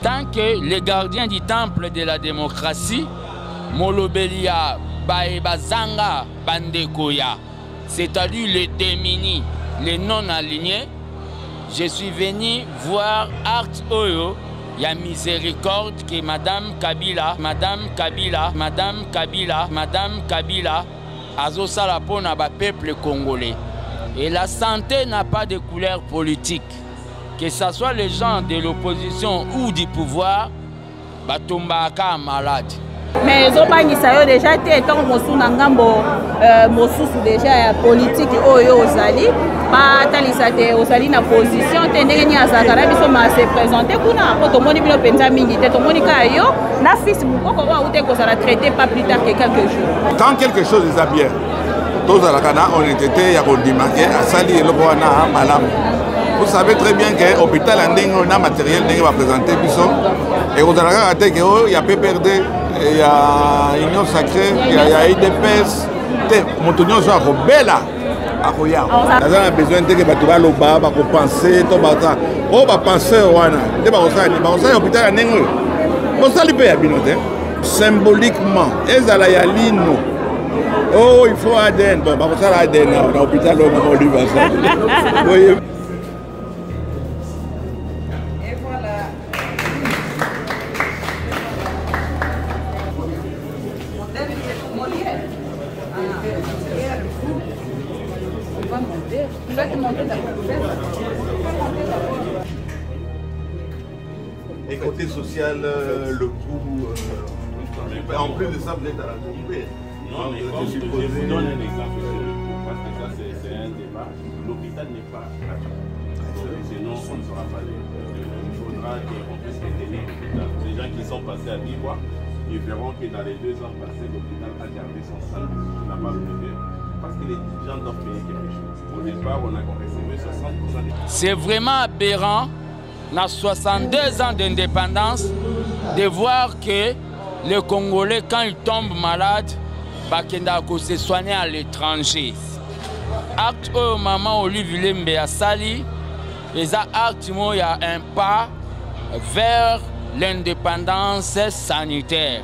Tant que les gardiens du temple de la démocratie, Molobelia, Baebazanga, Bandekoya, c'est-à-dire les démunis, les non-alignés, je suis venu voir Acte Oyo, il y a miséricorde que Madame Kabila, azosala pona ba peuple congolais. Et la santé n'a pas de couleur politique. Que ce soit les gens de l'opposition ou du pouvoir, batombaka malade. Mais ils déjà été étant déjà politique ozali pas talisate ozali na position tendenge à zakara biso ma se présenter kuna poto moni bilo penza mingi te to moni kayo na fils mukoko wa ute ko sera traité pas plus tard que quelques jours. Quand quelque chose est bien, tous à la cana on était ya kondimanke asali eloko wana malam. Vous savez très bien que l'hôpital a un matériel qui va présenter biso et vous avez il y a PPRD, il y a Union Sacrée, il y a IDPS, Montonio soit bella. On a besoin de que tu vas le bas, tu vas penser, tu vas penser tu vas l'hôpital symboliquement, oh, il faut ADN. Bon, ça ADN dans l'hôpital, on lui va ça. Et côté social, le coût, en plus de ça, vous êtes à la tombée. Non, mais comme je vous donne un exemple sur le coût, parce que ça c'est un débat, l'hôpital n'est pas gratuit. Sinon, on ne saura pas. Il faudra qu'on puisse maintenir l'hôpital. Les gens qui sont passés à Biwa, ils verront que dans les 2 ans passés, l'hôpital a gardé son salaire, il n'a pas levé. Parce que les gens doivent payer quelque chose. Au départ, on a recevé 60% des... C'est vraiment aberrant, dans 62 ans d'indépendance, de voir que les Congolais, quand ils tombent malades, ils se soignent à l'étranger. Acte au moment où Olivier Lembe a sali, il y a un pas vers l'indépendance sanitaire.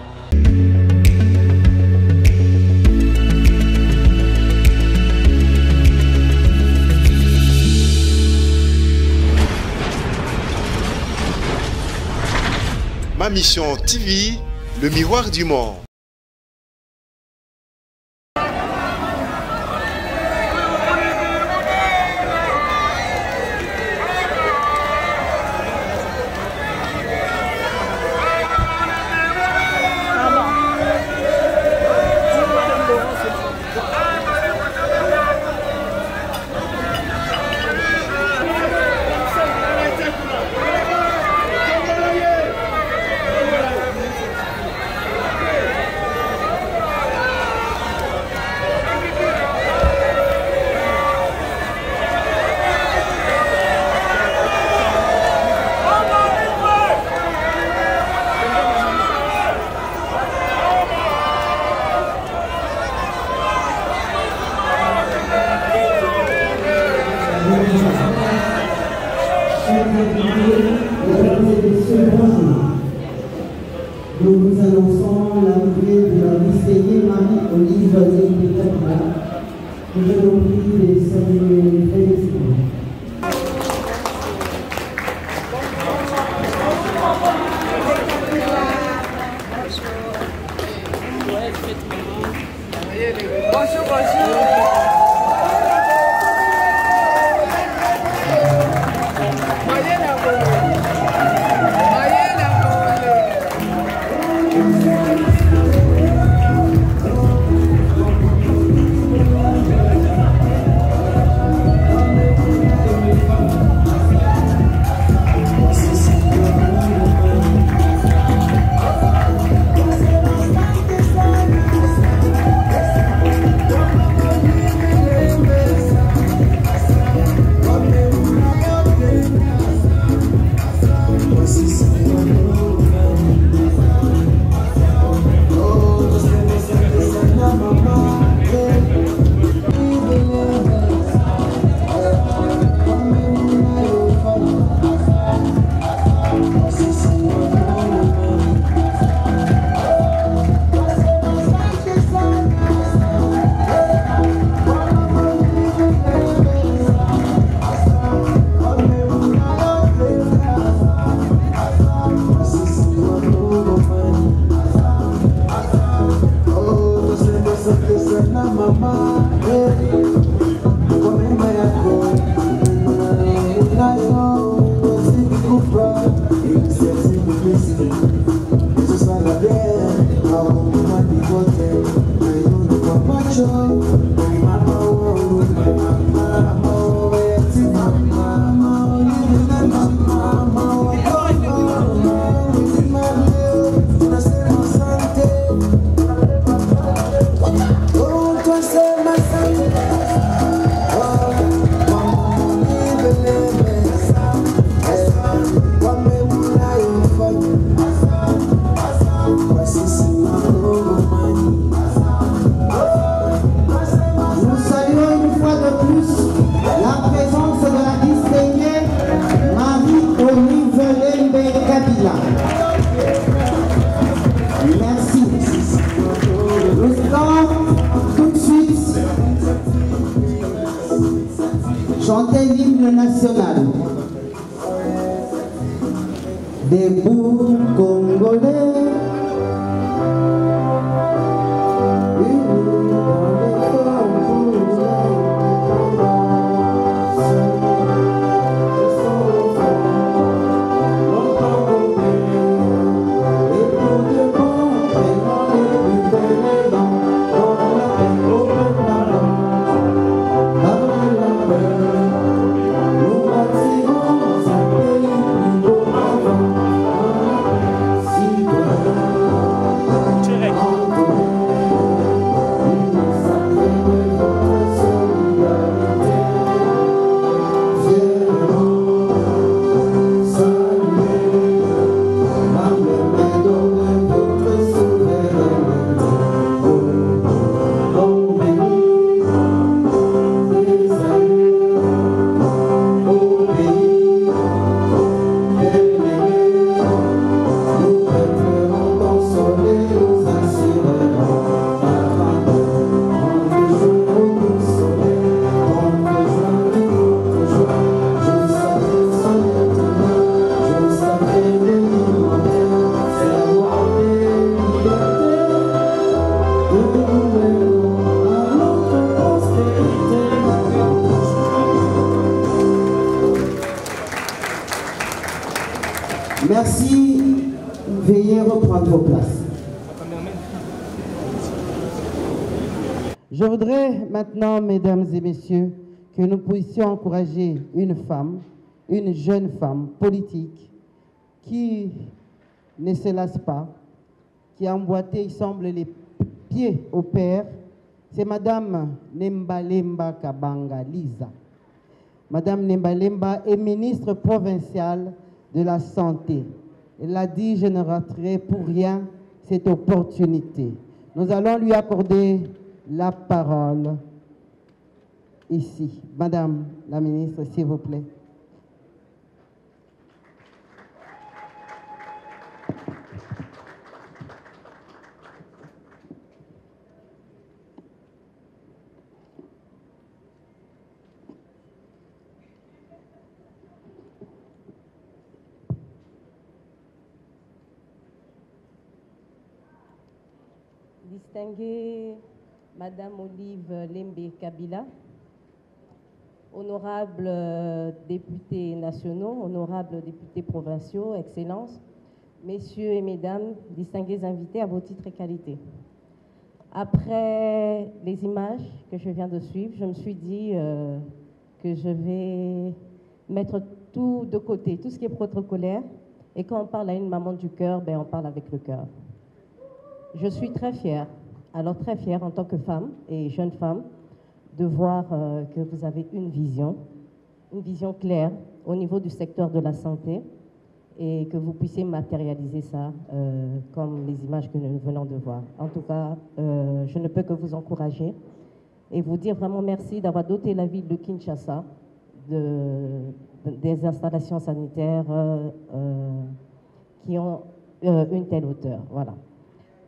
Ma mission TV, le miroir du monde. Nous vous annonçons l'arrivée de la lycéenne Marie-Olive Zélie-Pétabla. Nous allons prier les saluer frénétiquement. Bonjour, bonjour. Merci. Nous allons tout de suite chanter l'hymne national. Debout Congolais. Merci. Veuillez reprendre vos places. Je voudrais maintenant, mesdames et messieurs, que nous puissions encourager une femme, une jeune femme politique qui ne se lasse pas, qui a emboîté, il semble, les pieds au père. C'est Madame Nembalemba Kabanga Lisa. Madame Nembalemba est ministre provinciale de la Santé. Elle a dit, je ne raterai pour rien cette opportunité. Nous allons lui accorder la parole ici. Madame la ministre, s'il vous plaît. Distinguée Madame Olive Lembe Kabila, honorables députés nationaux, honorables députés provinciaux, Excellences, Messieurs et Mesdames, distingués invités à vos titres et qualités. Après les images que je viens de suivre, je me suis dit que je vais mettre tout de côté, tout ce qui est protocolaire, et quand on parle à une maman du cœur, ben on parle avec le cœur. Je suis très fière, alors très fière en tant que femme et jeune femme, de voir que vous avez une vision claire au niveau du secteur de la santé et que vous puissiez matérialiser ça comme les images que nous venons de voir. En tout cas, je ne peux que vous encourager et vous dire vraiment merci d'avoir doté la ville de Kinshasa des installations sanitaires qui ont une telle hauteur. Voilà.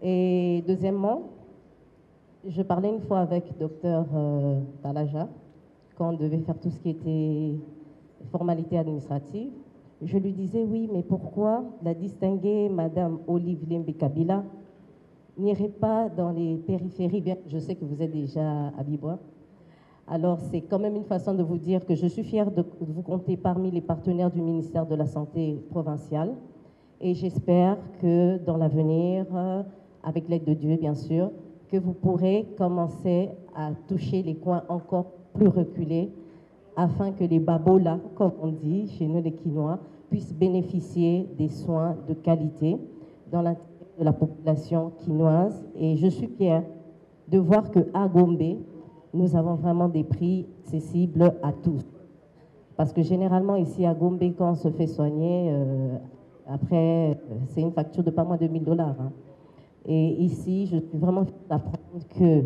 Et deuxièmement, je parlais une fois avec Dr Talaja, quand on devait faire tout ce qui était formalité administrative. Je lui disais, oui, mais pourquoi la distinguée Madame Olive Lembe Kabila n'irez pas dans les périphéries, bien que je sais que vous êtes déjà à Bibois. Alors, c'est quand même une façon de vous dire que je suis fière de vous compter parmi les partenaires du ministère de la Santé provincial. Et j'espère que dans l'avenir, avec l'aide de Dieu, bien sûr, que vous pourrez commencer à toucher les coins encore plus reculés afin que les babolas, comme on dit chez nous les Quinois, puissent bénéficier des soins de qualité dans l'intérêt de la population quinoise. Et je suis fière de voir qu'à Gombe, nous avons vraiment des prix accessibles à tous. Parce que généralement, ici à Gombe, quand on se fait soigner, après, c'est une facture de pas moins de $1000. Hein. Et ici, je suis vraiment fière d'apprendre que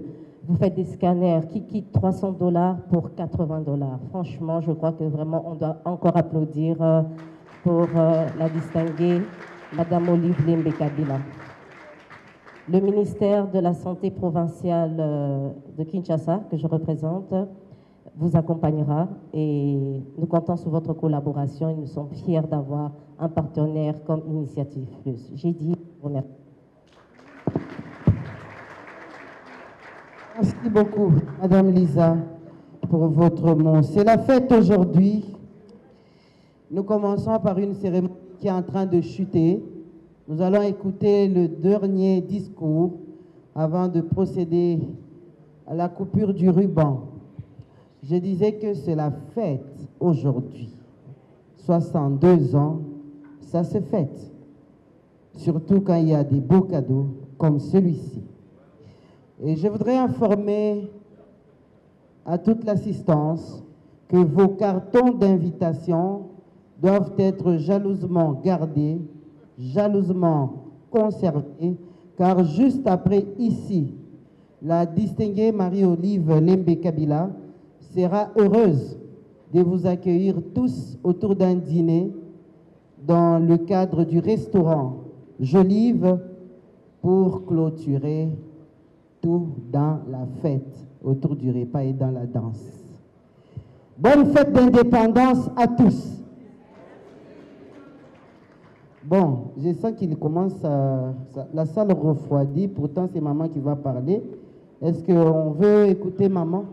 vous faites des scanners qui quittent $300 pour $80. Franchement, je crois que vraiment, on doit encore applaudir pour la distinguée Madame Olive Lembe-Kabila. Le ministère de la Santé provinciale de Kinshasa, que je représente, vous accompagnera et nous comptons sur votre collaboration et nous sommes fiers d'avoir un partenaire comme Initiative Plus. J'ai dit, remercie. Merci beaucoup, Madame Lisa, pour votre mot. C'est la fête aujourd'hui. Nous commençons par une cérémonie qui est en train de chuter. Nous allons écouter le dernier discours avant de procéder à la coupure du ruban. Je disais que c'est la fête aujourd'hui. 62 ans, ça se fête. Surtout quand il y a des beaux cadeaux comme celui-ci. Et je voudrais informer à toute l'assistance que vos cartons d'invitation doivent être jalousement gardés, jalousement conservés, car juste après ici, la distinguée Marie-Olive Lembe-Kabila sera heureuse de vous accueillir tous autour d'un dîner dans le cadre du restaurant Jolive pour clôturer tout dans la fête, autour du repas et dans la danse. Bonne fête d'indépendance à tous. Bon, je sens qu'il commence à... La salle refroidit, pourtant c'est maman qui va parler. Est-ce qu'on veut écouter maman?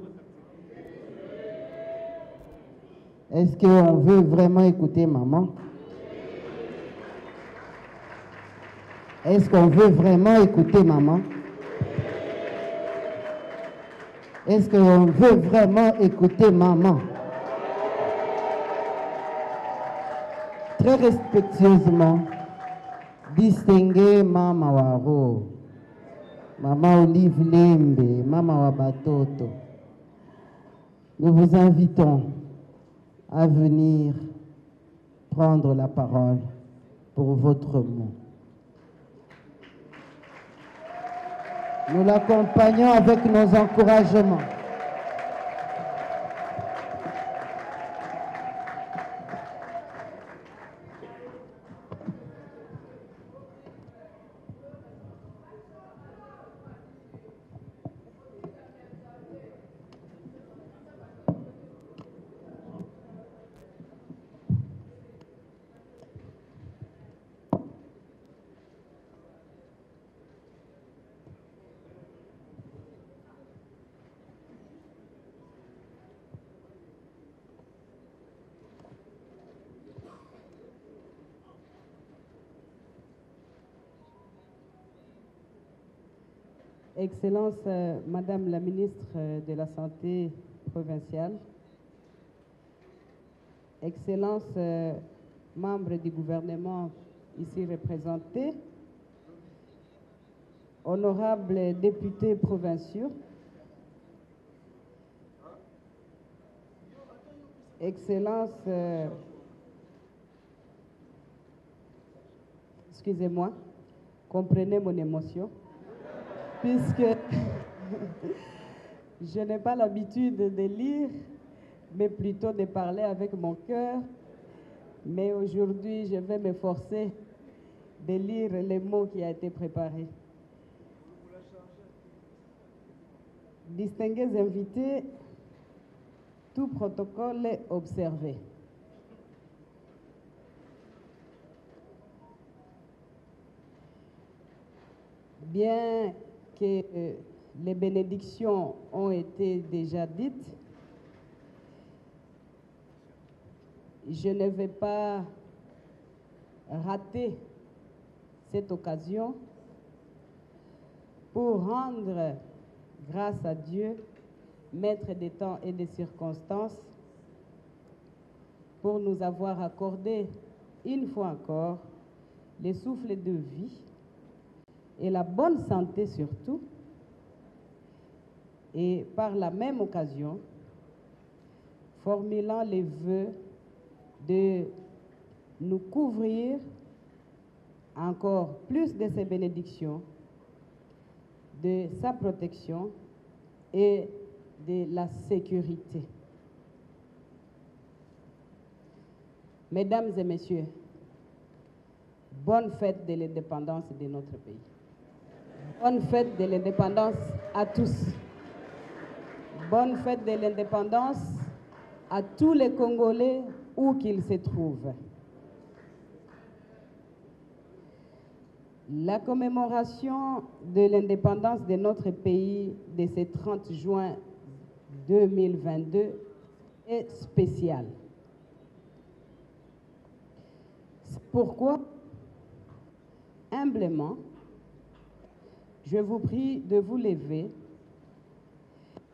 Est-ce qu'on veut vraiment écouter maman? Est-ce qu'on veut vraiment écouter maman? Est-ce qu'on veut vraiment écouter maman? Très respectueusement, distingué Mama Waro, Maman Olive Lembe, Mama Wabatoto, nous vous invitons à venir prendre la parole pour votre mot. Nous l'accompagnons avec nos encouragements. Excellence, Madame la ministre de la Santé provinciale, Excellence, membres du gouvernement ici représentés, honorables députés provinciaux, Excellence, excusez-moi, comprenez mon émotion. Puisque je n'ai pas l'habitude de lire, mais plutôt de parler avec mon cœur. Mais aujourd'hui, je vais m'efforcer de lire les mots qui ont été préparés. Distingués invités, tout protocole est observé. Bien que les bénédictions ont été déjà dites, je ne vais pas rater cette occasion pour rendre grâce à Dieu, maître des temps et des circonstances, pour nous avoir accordé une fois encore les souffles de vie et la bonne santé surtout, et par la même occasion, formulant les vœux de nous couvrir encore plus de ses bénédictions, de sa protection et de la sécurité. Mesdames et messieurs, bonne fête de l'indépendance de notre pays. Bonne fête de l'indépendance à tous. Bonne fête de l'indépendance à tous les Congolais où qu'ils se trouvent. La commémoration de l'indépendance de notre pays de ce 30 juin 2022 est spéciale. C'est pourquoi, humblement, je vous prie de vous lever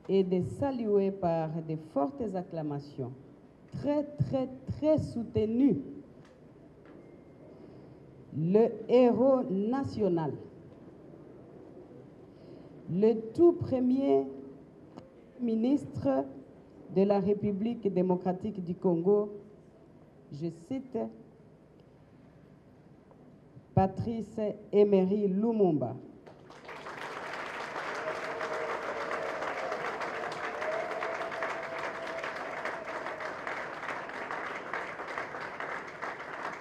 et de saluer par de fortes acclamations, très soutenues, le héros national, le tout premier ministre de la République démocratique du Congo, je cite, Patrice Emery Lumumba.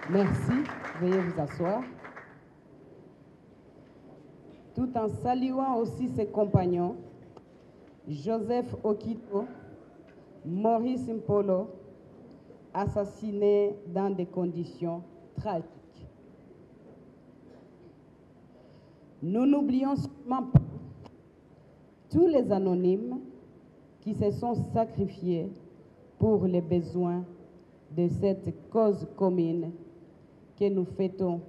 Merci, veuillez vous asseoir. Tout en saluant aussi ses compagnons, Joseph Okito, Maurice Mpolo, assassinés dans des conditions tragiques. Nous n'oublions sûrement pas tous les anonymes qui se sont sacrifiés pour les besoins de cette cause commune que nous fêtons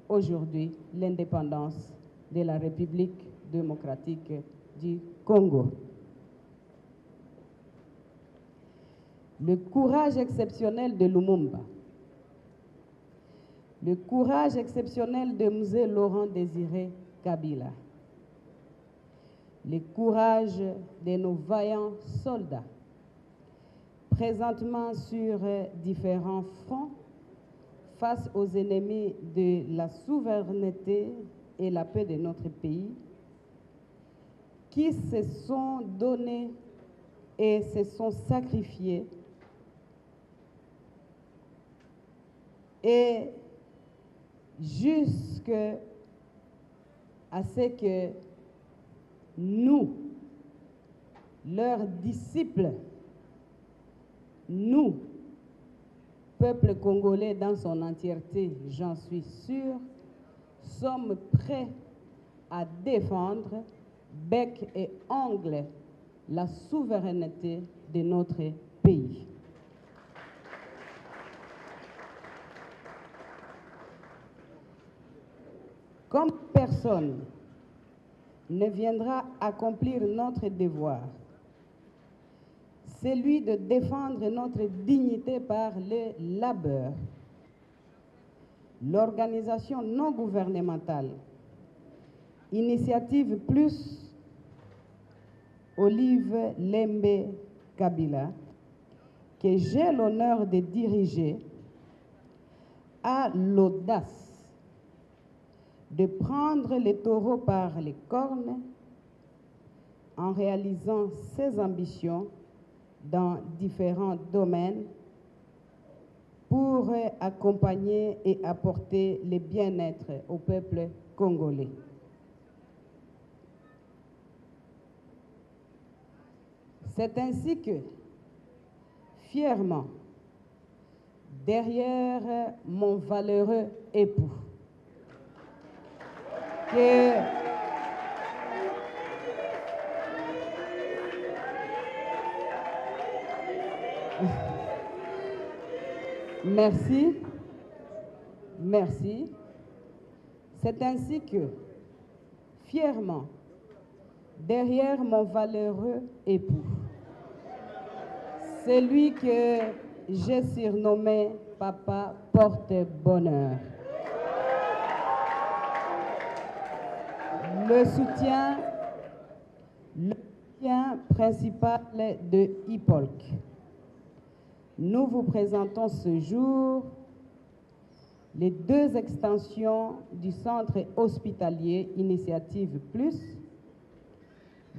aujourd'hui, l'indépendance de la République démocratique du Congo. Le courage exceptionnel de Lumumba, le courage exceptionnel de Mzee Laurent Désiré Kabila, le courage de nos vaillants soldats, présentement sur différents fronts, face aux ennemis de la souveraineté et la paix de notre pays, qui se sont donnés et se sont sacrifiés, et jusqu'à ce que nous, leurs disciples, nous, peuple congolais dans son entièreté, j'en suis sûr, sommes prêts à défendre bec et ongle la souveraineté de notre pays. Comme personne ne viendra accomplir notre devoir, celui de défendre notre dignité par le labeur, l'organisation non gouvernementale, Initiative Plus, Olive Lembe Kabila, que j'ai l'honneur de diriger, a l'audace de prendre les taureaux par les cornes en réalisant ses ambitions dans différents domaines pour accompagner et apporter le bien-être au peuple congolais. C'est ainsi que, fièrement, derrière mon valeureux époux, que Merci. Merci. C'est ainsi que, fièrement, derrière mon valeureux époux, celui que j'ai surnommé Papa Porte-Bonheur, le soutien principal de IPOLC. Nous vous présentons ce jour les 2 extensions du centre hospitalier Initiative Plus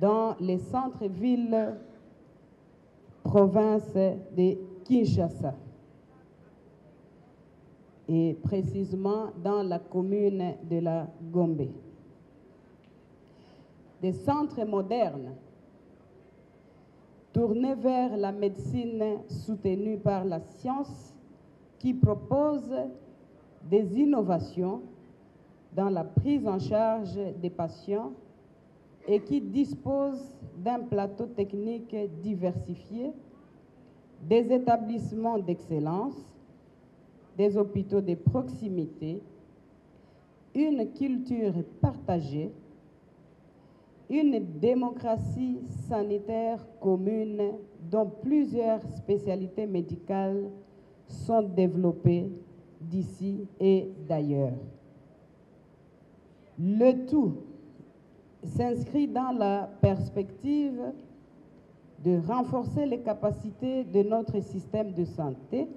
dans les centres-villes province de Kinshasa et précisément dans la commune de la Gombe. Des centres modernes tournés vers la médecine soutenue par la science qui proposent des innovations dans la prise en charge des patients et qui disposent d'un plateau technique diversifié, des établissements d'excellence, des hôpitaux de proximité, une culture partagée, une démocratie sanitaire commune dont plusieurs spécialités médicales sont développées d'ici et d'ailleurs. Le tout s'inscrit dans la perspective de renforcer les capacités de notre système de santé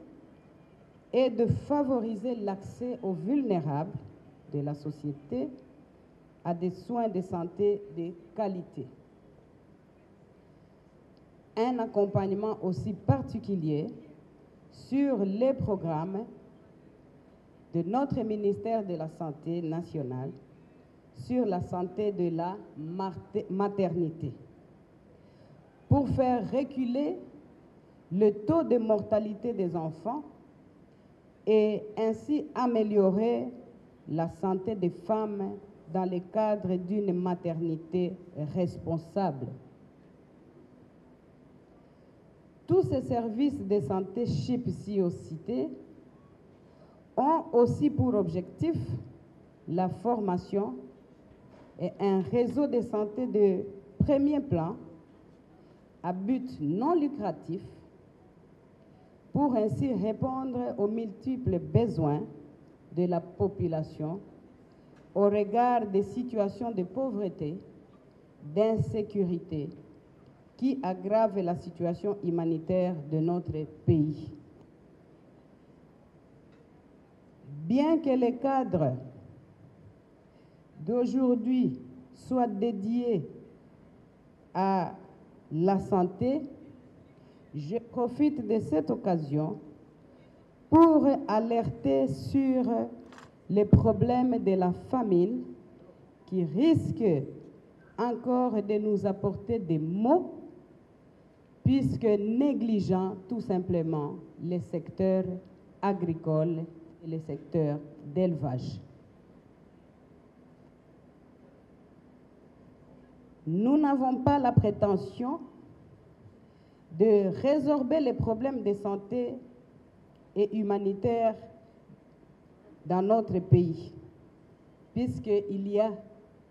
et de favoriser l'accès aux vulnérables de la société à des soins de santé de qualité. Un accompagnement aussi particulier sur les programmes de notre ministère de la Santé nationale sur la santé de la maternité pour faire reculer le taux de mortalité des enfants et ainsi améliorer la santé des femmes dans le cadre d'une maternité responsable. Tous ces services de santé CHIP ici cités ont aussi pour objectif la formation et un réseau de santé de premier plan à but non lucratif pour ainsi répondre aux multiples besoins de la population au regard des situations de pauvreté, d'insécurité qui aggravent la situation humanitaire de notre pays. Bien que les cadres d'aujourd'hui soient dédiés à la santé, je profite de cette occasion pour alerter sur les problèmes de la famine qui risquent encore de nous apporter des maux puisque négligeant tout simplement les secteurs agricoles et les secteurs d'élevage. Nous n'avons pas la prétention de résorber les problèmes de santé et humanitaires dans notre pays, puisqu'il y a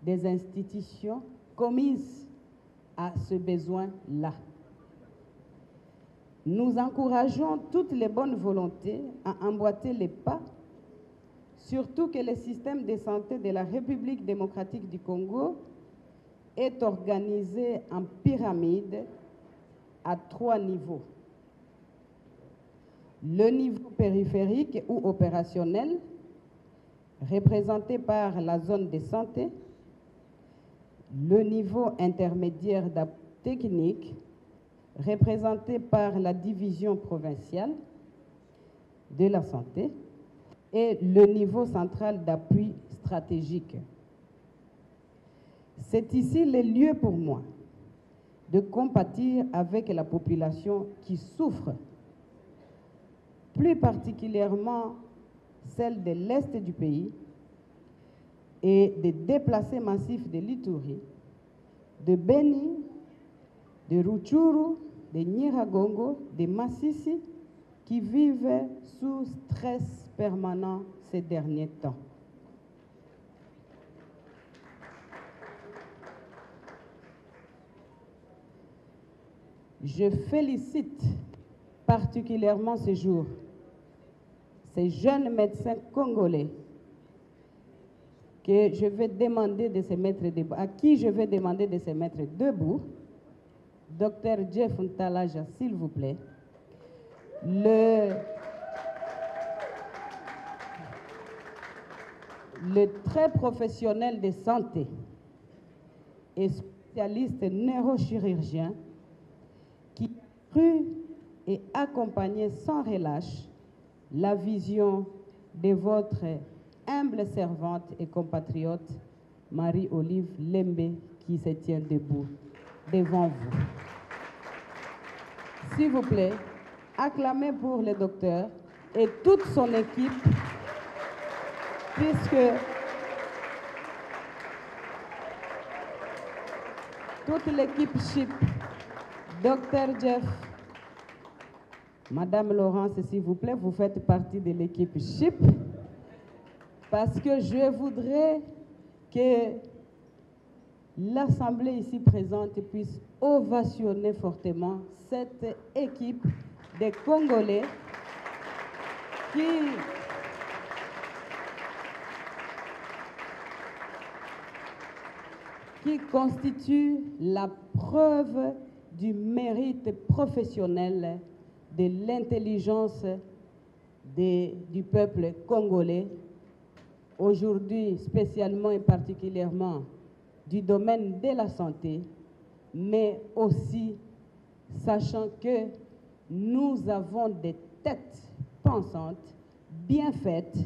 des institutions commises à ce besoin-là. Nous encourageons toutes les bonnes volontés à emboîter les pas, surtout que le système de santé de la République démocratique du Congo est organisé en pyramide à 3 niveaux. Le niveau périphérique ou opérationnel, représenté par la zone de santé, le niveau intermédiaire d'appui technique, représenté par la division provinciale de la santé, et le niveau central d'appui stratégique. C'est ici le lieu pour moi de compatir avec la population qui souffre, plus particulièrement celle de l'Est du pays, et des déplacés massifs de l'Ituri, de Beni, de Rutshuru, de Nyiragongo, de Massissi, qui vivent sous stress permanent ces derniers temps. Je félicite particulièrement ce jour ces jeunes médecins congolais que je vais demander de se mettre debout, à qui je vais demander de se mettre debout. Docteur Jeff Ntalaja, s'il vous plaît. Le très professionnel de santé et spécialiste neurochirurgien qui a cru et accompagné sans relâche la vision de votre humble servante et compatriote Marie-Olive Lembe qui se tient debout devant vous. S'il vous plaît, acclamez pour le docteur et toute son équipe, puisque toute l'équipe CHIP, Dr Jeff, Madame Laurence, s'il vous plaît, vous faites partie de l'équipe CHIP, parce que je voudrais que l'Assemblée ici présente puisse ovationner fortement cette équipe de Congolais qui constitue la preuve du mérite professionnel, de l'intelligence du peuple congolais, aujourd'hui spécialement et particulièrement du domaine de la santé, mais aussi sachant que nous avons des têtes pensantes, bien faites,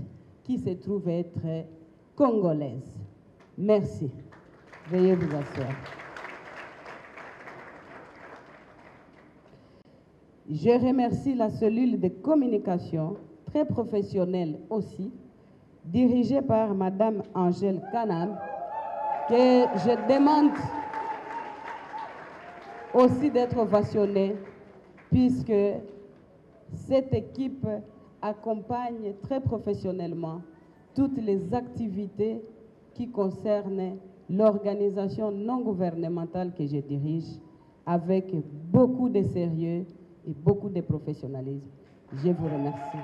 qui se trouvent être congolaises. Merci. Veuillez vous asseoir. Je remercie la cellule de communication, très professionnelle aussi, dirigée par Madame Angèle Canam, que je demande aussi d'être ovationnée, puisque cette équipe accompagne très professionnellement toutes les activités qui concernent l'organisation non gouvernementale que je dirige, avec beaucoup de sérieux et beaucoup de professionnalisme. Je vous remercie.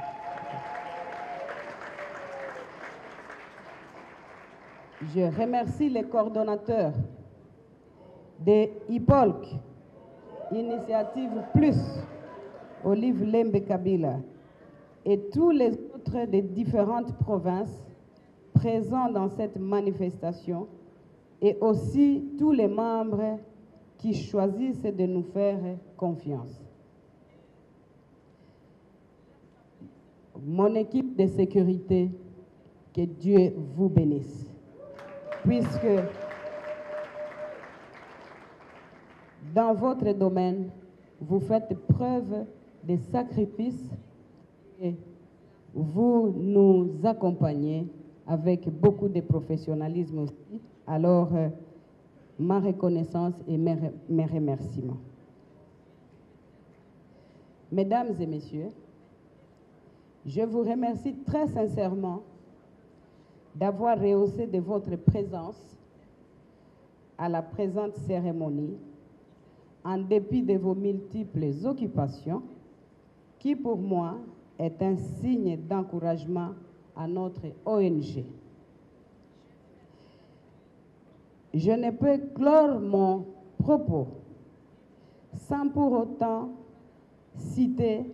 Je remercie les coordonnateurs de IPOLC, Initiative Plus, Olive Lembe Kabila, et tous les autres des différentes provinces présents dans cette manifestation, et aussi tous les membres qui choisissent de nous faire confiance. Mon équipe de sécurité, que Dieu vous bénisse, puisque dans votre domaine, vous faites preuve de sacrifice et vous nous accompagnez avec beaucoup de professionnalisme aussi. Alors, ma reconnaissance et mes remerciements. Mesdames et messieurs, je vous remercie très sincèrement d'avoir rehaussé de votre présence à la présente cérémonie, en dépit de vos multiples occupations, qui pour moi est un signe d'encouragement à notre ONG. Je ne peux clore mon propos sans pour autant citer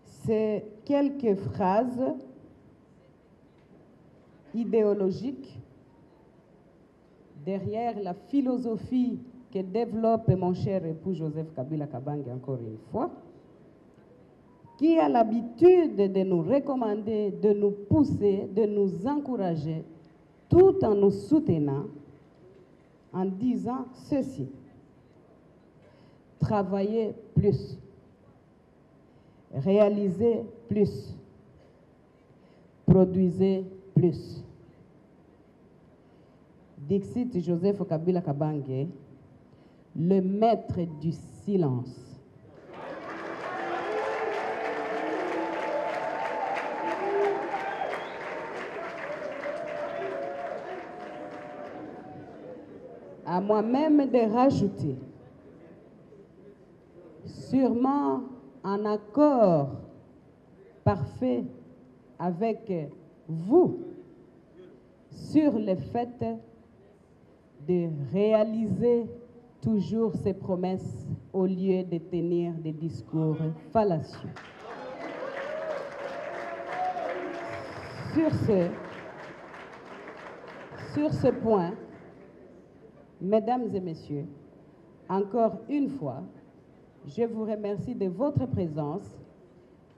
ces quelques phrases idéologiques derrière la philosophie que développe mon cher époux Joseph Kabila Kabange, encore une fois, qui a l'habitude de nous recommander, de nous pousser, de nous encourager, tout en nous soutenant, en disant ceci: travailler plus, réaliser plus, produisez plus. Dixit Joseph Kabila Kabange, le maître du silence. À moi-même de rajouter, sûrement en accord parfait avec vous, sur le fait de réaliser toujours ces promesses au lieu de tenir des discours fallacieux. Sur ce point, mesdames et messieurs, encore une fois, je vous remercie de votre présence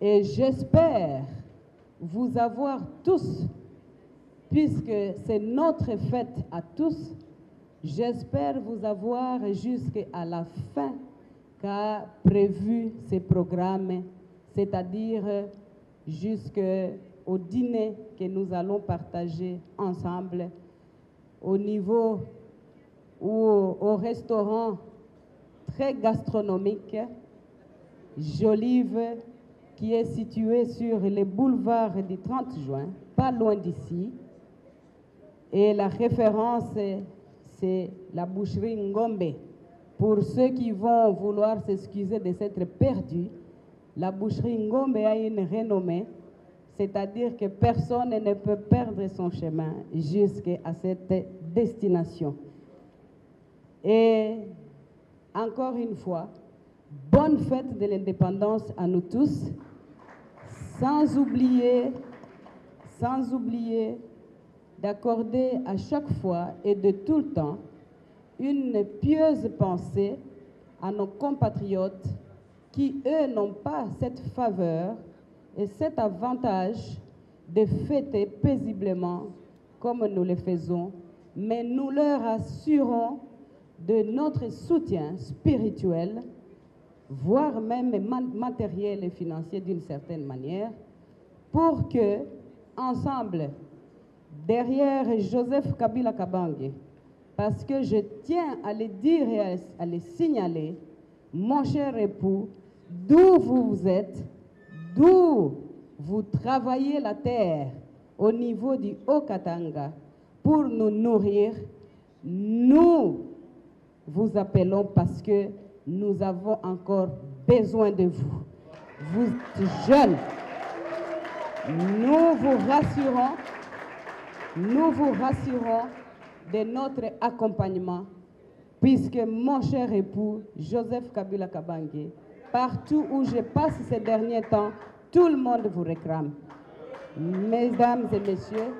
et j'espère vous avoir tous, puisque c'est notre fête à tous, j'espère vous avoir jusqu'à la fin qu'a prévu ce programme, c'est-à-dire jusqu'au dîner que nous allons partager ensemble au niveau ou au restaurant très gastronomique Jolive, qui est situé sur les boulevards du 30 juin, pas loin d'ici. Et la référence, c'est la boucherie Ngombe. Pour ceux qui vont vouloir s'excuser de s'être perdus, la boucherie Ngombe a une renommée, c'est-à-dire que personne ne peut perdre son chemin jusqu'à cette destination. Et encore une fois, bonne fête de l'indépendance à nous tous, sans oublier d'accorder à chaque fois et de tout le temps une pieuse pensée à nos compatriotes qui, eux, n'ont pas cette faveur et cet avantage de fêter paisiblement comme nous le faisons, mais nous leur assurons de notre soutien spirituel, voire même matériel et financier d'une certaine manière, pour que, ensemble, derrière Joseph Kabila Kabange, parce que je tiens à le dire et à le signaler, mon cher époux, d'où vous êtes, d'où vous travaillez la terre au niveau du Haut-Katanga pour nous nourrir, nous vous appelons parce que nous avons encore besoin de vous. Vous êtes jeunes. Nous vous rassurons de notre accompagnement, puisque mon cher époux, Joseph Kabila Kabange, partout où je passe ces derniers temps, tout le monde vous réclame. Mesdames et messieurs,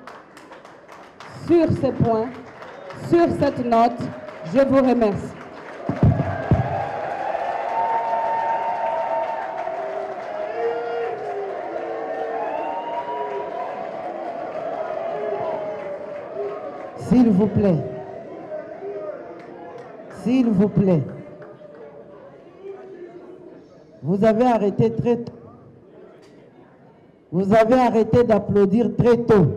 sur ce point, sur cette note, je vous remercie. S'il vous plaît, s'il vous plaît, vous avez arrêté très tôt. Vous avez arrêté d'applaudir très tôt.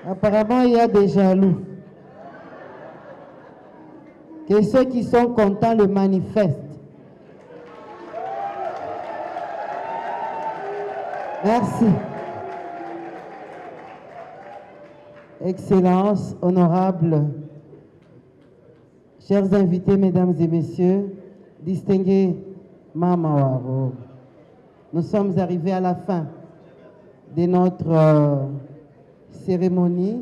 Apparemment, il y a des jaloux. Que ceux qui sont contents le manifestent. Merci. Excellences, honorables, chers invités, mesdames et messieurs, distingués Mamawaro, nous sommes arrivés à la fin de notre cérémonie.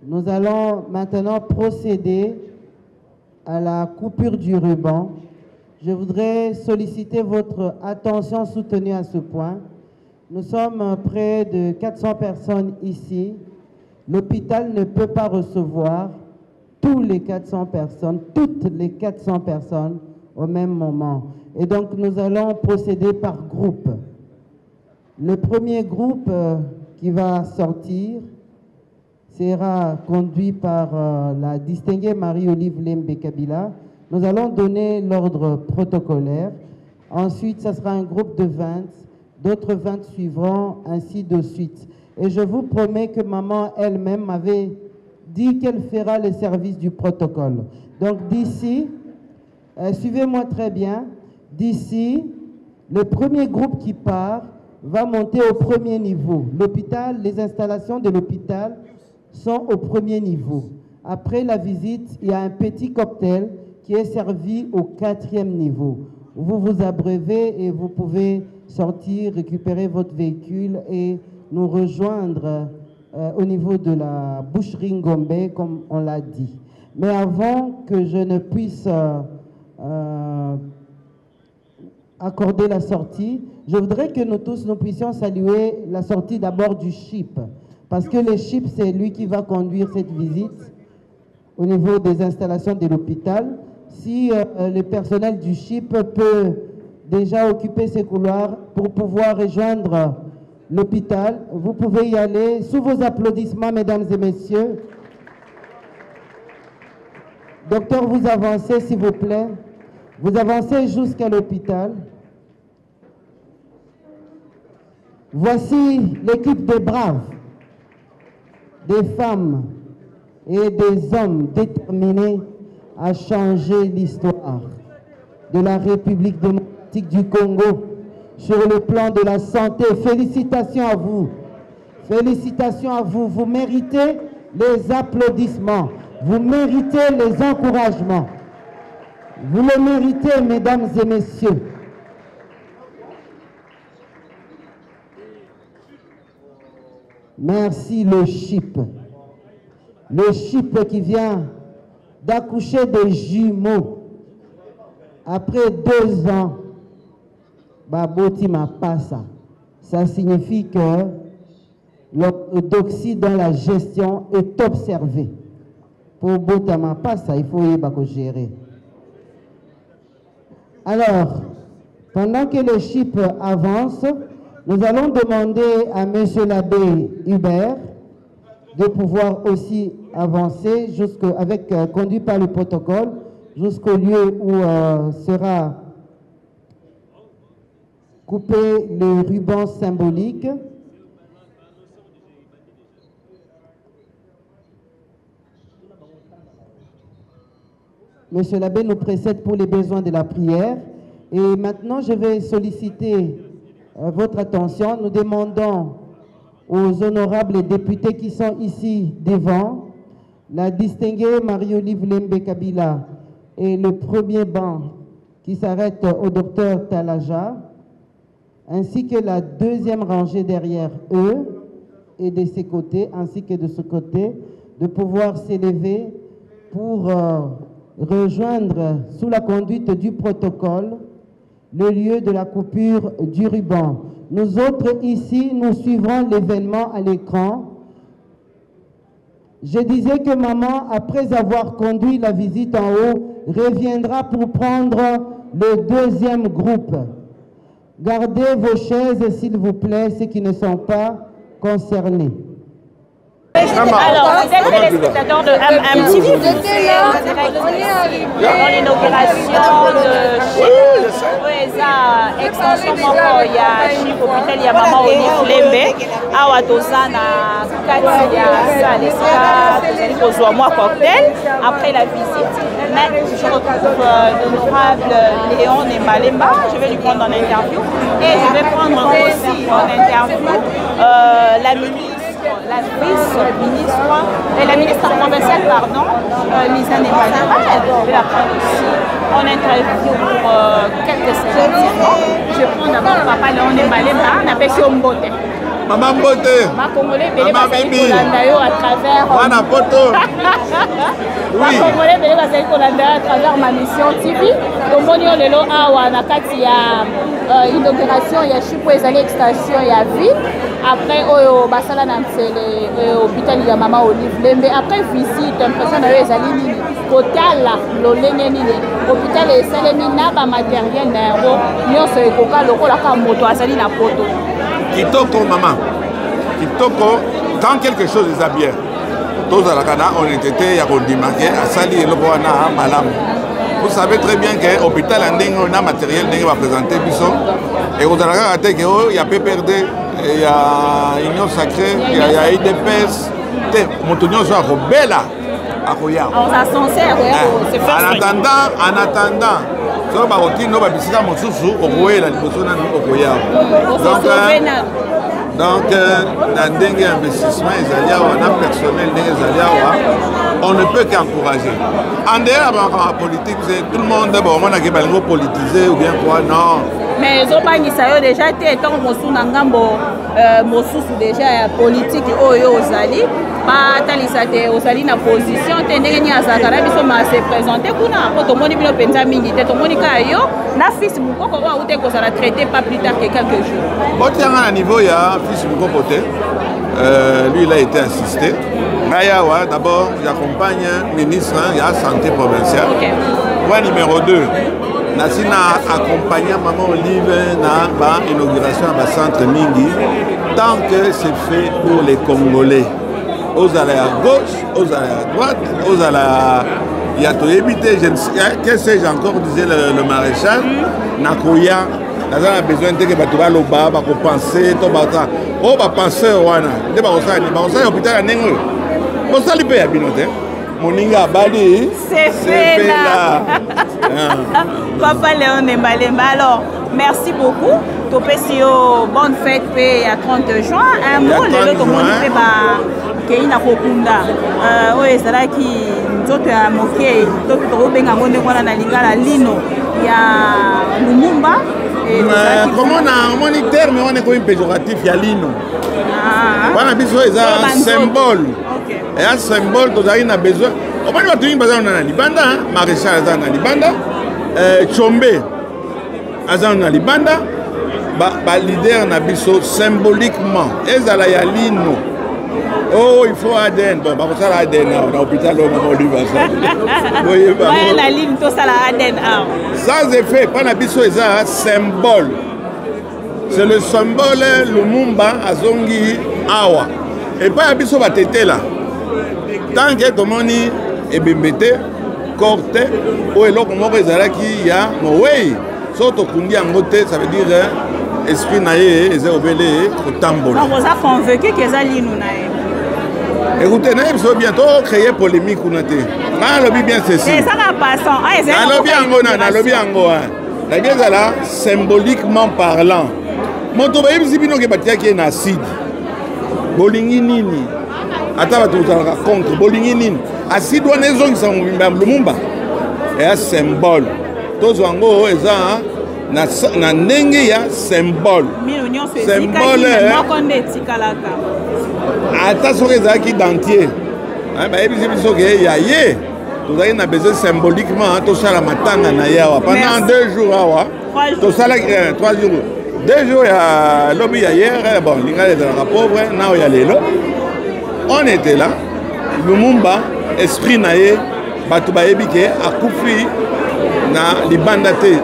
Nous allons maintenant procéder à la coupure du ruban. Je voudrais solliciter votre attention soutenue à ce point. Nous sommes près de 400 personnes ici. L'hôpital ne peut pas recevoir toutes les 400 personnes au même moment. Et donc, nous allons procéder par groupe. Le premier groupe qui va sortir sera conduit par la distinguée Marie-Olive Lembe Kabila. Nous allons donner l'ordre protocolaire. Ensuite, ce sera un groupe de 20. D'autres 20 suivront, ainsi de suite. Et je vous promets que maman elle-même m'avait dit qu'elle fera le service du protocole. Donc d'ici, suivez-moi très bien, d'ici, le premier groupe qui part va monter au premier niveau. L'hôpital, les installations de l'hôpital sont au premier niveau. Après la visite, il y a un petit cocktail qui est servi au 4e niveau. Vous vous abreuvez et vous pouvez sortir, récupérer votre véhicule et nous rejoindre au niveau de la boucherie Ngombe, comme on l'a dit. Mais avant que je ne puisse accorder la sortie, je voudrais que nous tous, nous puissions saluer la sortie d'abord du CHIP. Parce que le CHIP, c'est lui qui va conduire cette visite au niveau des installations de l'hôpital. Si le personnel du CHIP peut déjà occuper ces couloirs pour pouvoir rejoindre l'hôpital, vous pouvez y aller. Sous vos applaudissements, mesdames et messieurs. Docteur, vous avancez, s'il vous plaît. Vous avancez jusqu'à l'hôpital. Voici l'équipe des braves, des femmes et des hommes déterminés à changer l'histoire de la République démocratique du Congo sur le plan de la santé. Félicitations à vous. Félicitations à vous. Vous méritez les applaudissements. Vous méritez les encouragements. Vous le méritez, mesdames et messieurs. Merci le CHIP. Le CHIP qui vient d'accoucher des jumeaux. Après 2 ans, Baboti m'a pas ça. Ça signifie que l'orthodoxie dans la gestion est observée. Pour Botama pas ça, il faut y gérer. Alors, pendant que le CHIP avance, nous allons demander à M. l'abbé Hubert de pouvoir aussi avancer conduit par le protocole jusqu'au lieu où sera coupé le ruban symbolique. Monsieur l'abbé nous précède pour les besoins de la prière. Et maintenant, je vais solliciter votre attention. Nous demandons aux honorables députés qui sont ici devant, la distinguée Marie-Olive Lembe Kabila et le premier banc qui s'arrête au docteur Talaja, ainsi que la 2e rangée derrière eux et de ces côtés, ainsi que de ce côté, de pouvoir s'élever pour rejoindre sous la conduite du protocole le lieu de la coupure du ruban. Nous autres ici, nous suivrons l'événement à l'écran. Je disais que maman, après avoir conduit la visite en haut, reviendra pour prendre le 2e groupe. Gardez vos chaises, s'il vous plaît, ceux qui ne sont pas concernés. Alors, vous êtes téléspectateur de MTV, vous étiez là dans l'inauguration de extension moko ya CHIP hôpital ya Mama Olive Lembe awa toza na kati ya salle esika tozali kozwa mwa cocktail après la visite. Mais je retrouve l'honorable Léon Nembalemba, je vais lui prendre en interview et je vais prendre aussi en interview la ministre, la vice-ministre et la ministre provinciale, pardon, Lisa Nembalemba. Je vais la prendre aussi en interview pour quelques secondes. Je prends d'abord Papa Léon Nembalemba, on appelle ça Mbote. Maman Mbote. Ma Congolais, Maman Bibi. À travers. Wana poto. Ma Congolais, à travers ma mission TV. Donc, on est là à Nakati, à l'inauguration, il y a Chipo et extension, il y a vie. Après, au Basala Namsele, l'hôpital de Mama Olive Lembe. Après, visite, impression de les aligner. Hôpital, l'hôpital est salé, n'a matériel, n'a se coca, le rôle à moto, à salir la photo. Kitoko, maman. Kitoko, quand quelque chose est bien, tous à la Cana, on était à Rondimake, à Sali et le Boana, Malam. Vous savez très bien que l'hôpital a un matériel qui va présenter Bisson. Et vous avez regardé qu'il y a PPRD, il y a Union Sacrée, il y a IDPS, moto nyonso akobela akoya en attendant so bakotino babisika mosusu okoyela liboso nanu okoya donc na ndenge investissement ezali awa na personnel ndenge ezali awa on ne peut qu'encourager en dehors ya politique tout le monde baomonaki balingo politiser ou bien quoi non. Mais ezobangisa yo déjà te ntango mosusu na ngambo mosusu déjà ya politike oyo ozali batalisa te ozali na position te ndenge nini azalaka na biso mase présente kuna mpo tomoni bino mpenza mingi te tomoni kaka yo na fils mokoko oyo aute kozala traité pas plus tard que quelques jours. Botianga na niveau ya fils mokoko te lui il a été assisté ngai awa d'abord j'accompagne ministre ya santé provinciale point numéro 2 Nasina accompagné maman Olive na ba inauguration à centre mingi tant que c'est fait pour les Congolais. Aux allées à gauche, aux allées à droite, aux allées il y a tout évité, je ne sais qu'est-ce que j'ai encore disait le maréchal Nakoya, nous avons besoin de que tu vas le bas, pour penser, tout ça. Oh bah penser wana, de ba osani, ba osani hôpital nengo. Osali pe ya binote. Moninga Bali, c'est fait là. Papa Léon Nembalemba, alors merci beaucoup. Topesio, bonne fête à 30 juin. Un mot, le lot au monde qui est na kokunda. Oui, c'est là qui nous a moqué. Donc, tu as bien amené qu'on a na lingala lino. Il y a Lumumba. Comment on a un moniteur, mais on est comme un péjoratif, il y a lino. On a besoin d'un symbole. Et un symbole, tu as besoin. On va dire que tu as Libanda, Maréchal Azana Libanda, Chombe Azana Libanda, leader Nabiso symboliquement. Ezala ya lino. Oh, il faut ADN. Bon, bah, ça l'ADN, on a l'hôpital, on a lu ça. Oui, la ligne, tout ça, l'ADN. Sans effet, pas Nabiso, c'est un symbole. C'est le symbole Lumumba Azongi Awa. Et pas Nabiso va t'aider là. Tant que tout le monde est bembêté, corté, ou est là comme on qui y a, mais oui, surtout qu'on dit en côté, ça veut dire esprit naïe, et c'est obélé, au tambour. Donc vous avez convaincu que ça l'île nous écoutez, nous avons bientôt créé polémique ou non. Nous avons bien ceci. Et ça n'a pas sens. Nous avons bien la guerre est là, symboliquement parlant. Mon tour, il y a qui est acide. Bolingi nini. Attends, tu vas contre Bolingi nini. Acide, on est zone qui sont Lumumba. Et un symbole. Tous les gens, ils na ndenge ya symbole. Symbole. Ata soki ezalaki dentier. Bayebisi biso ke ya ye. Tozalaki na besoin symboliquement tosala matanga na ye awa. Pendant 2 jours awa. Tosalaki 3 jours. 2 jours ya lobi ya hier. Bon, linga ezalaka pauvre. Nao ya lelo. On était là. Lumumba, esprit na ye. Bato bayebi ke akufi na libanda te.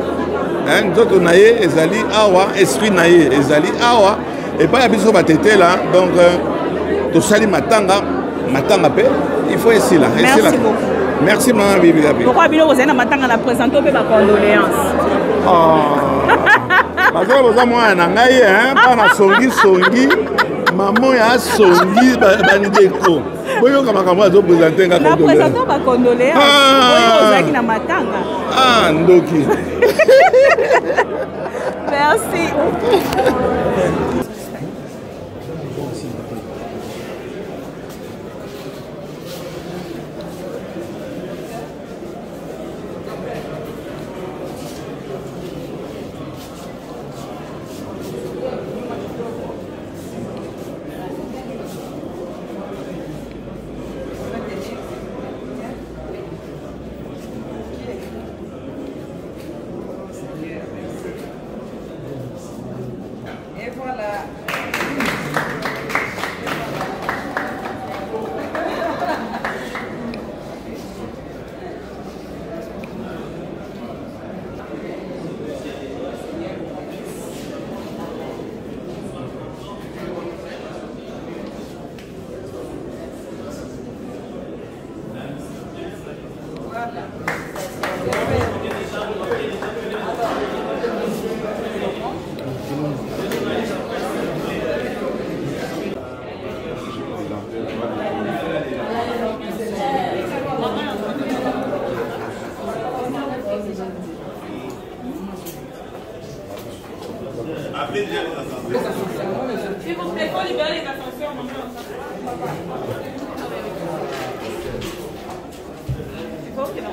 Nzoto na ye ezali awa, esprit na ye ezali awa. Et pas biso batete là. Donc tosali matanga pe. Il faut ici là. Merci beaucoup. Merci maman Bibi Gabi. Pourquoi bino vous avez matanga la présenter pe ba condoléances. Parce que vous avez moi na ngai pas na songi maman ya songi bandeko. Boyo kama kama zo présenter nga condoléances. Na présenter ba condoléances. Boyo ozaki na matanga. Ah ndoki. Merci. Appelez bien les ascenseurs. S'il vous plaît, il faut libérer les ascenseurs. Il faut qu'il y ait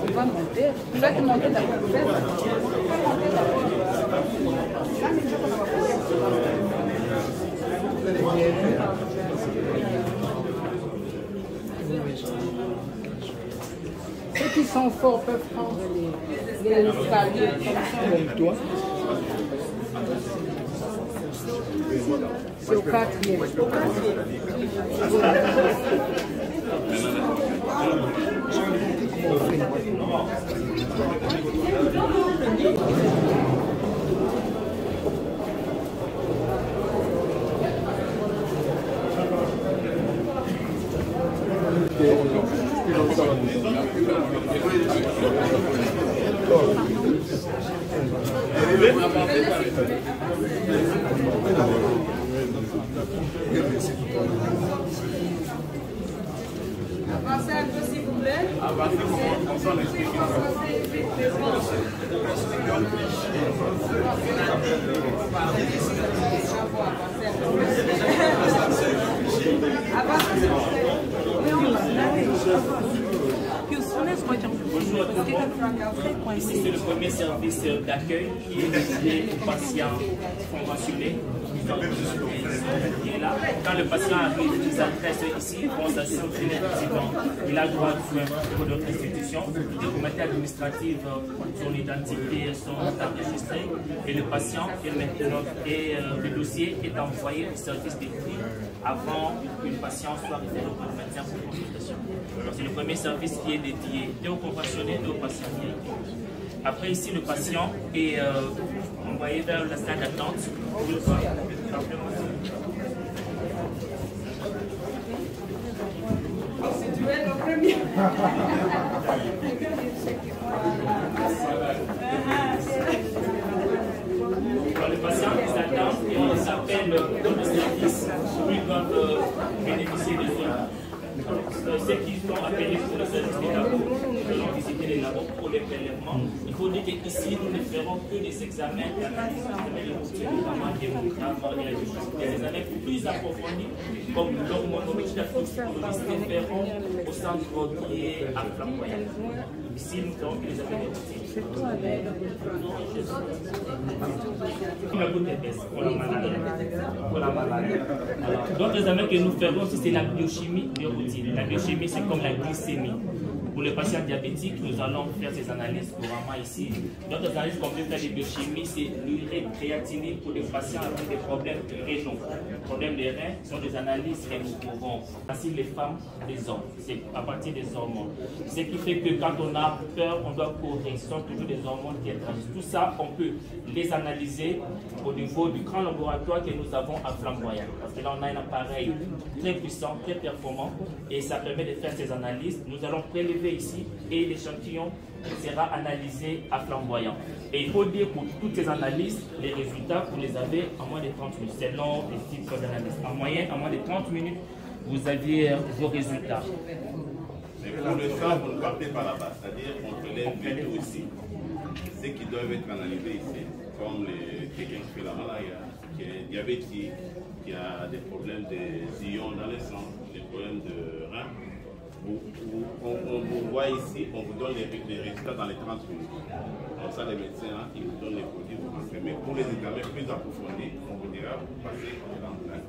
on va monter. Tu vas te monter d'abord. Ceux qui sont forts peuvent prendre les escaliers comme toi. C'est au quatrième. Avancez un peu s'il vous plaît. Ici, c'est le premier service d'accueil qui est destiné aux patients conventionnés. Qui est là. Quand le patient arrive, il s'adresse ici, on s'assure que il a le droit de soins pour notre institution. Les comités administratifs, son identité sont enregistrés et le patient est maintenant le dossier est envoyé au service d'études avant qu'une patient soit référée au médecin pour consultation. C'est le premier service qui est dédié aux conventionnés et aux patients. Après ici, le patient est envoyé vers la salle d'attente. Si tu veux être le premier. Les patients qui s'attendent et on les appelle dans le service où ils doivent bénéficier de soins. Ceux qui sont appelés pour le service des labos, nous allons visiter les labos pour les prélèvements. Il faut dire qu'ici, nous ne ferons que des examens d'analyse, notamment des examens plus approfondis, comme l'hormonométrie, la toxicologie, nous ferons au centre qui est à Flamboyant. Ici, nous ferons que les examens de routine. Pour la maladie. D'autres examens que nous ferons aussi, c'est la biochimie de routine. La biochimie, c'est comme la glycémie. Pour les patients diabétiques, nous allons faire ces analyses couramment ici. D'autres analyses qu'on peut faire de biochimie, c'est l'urée créatinine pour les patients avec des problèmes rénaux. Les problèmes des reins sont des analyses que nous pouvons passer les femmes, les hommes. C'est à partir des hormones. Ce qui fait que quand on a peur, on doit courir. Ce sont toujours des hormones qui interagissent. Tout ça, on peut les analyser au niveau du grand laboratoire que nous avons à Flamboyant. Parce que là, on a un appareil très puissant, très performant, et ça permet de faire ces analyses. Nous allons prélever ici et l'échantillon sera analysé à Flamboyant. Et il faut dire pour toutes ces analyses, les résultats, vous les avez en moins de 30 minutes, selon les types d'analyses. En moyenne, en moins de 30 minutes, vous aviez vos résultats. Mais pour le cas, vous ne partez pas là-bas, c'est-à-dire qu'on prélève aussi ceux qui doivent être analysés ici, comme quelqu'un qui fait la maladie, qui est diabétique, qui a des problèmes d'ions dans le sang, des problèmes de reins. On vous voit ici, on vous donne les résultats dans les 30 minutes. Comme ça, les médecins, ils vous donnent les produits, vous rentrez. Mais pour les examens plus approfondis, on vous dira, vous passez dans le train.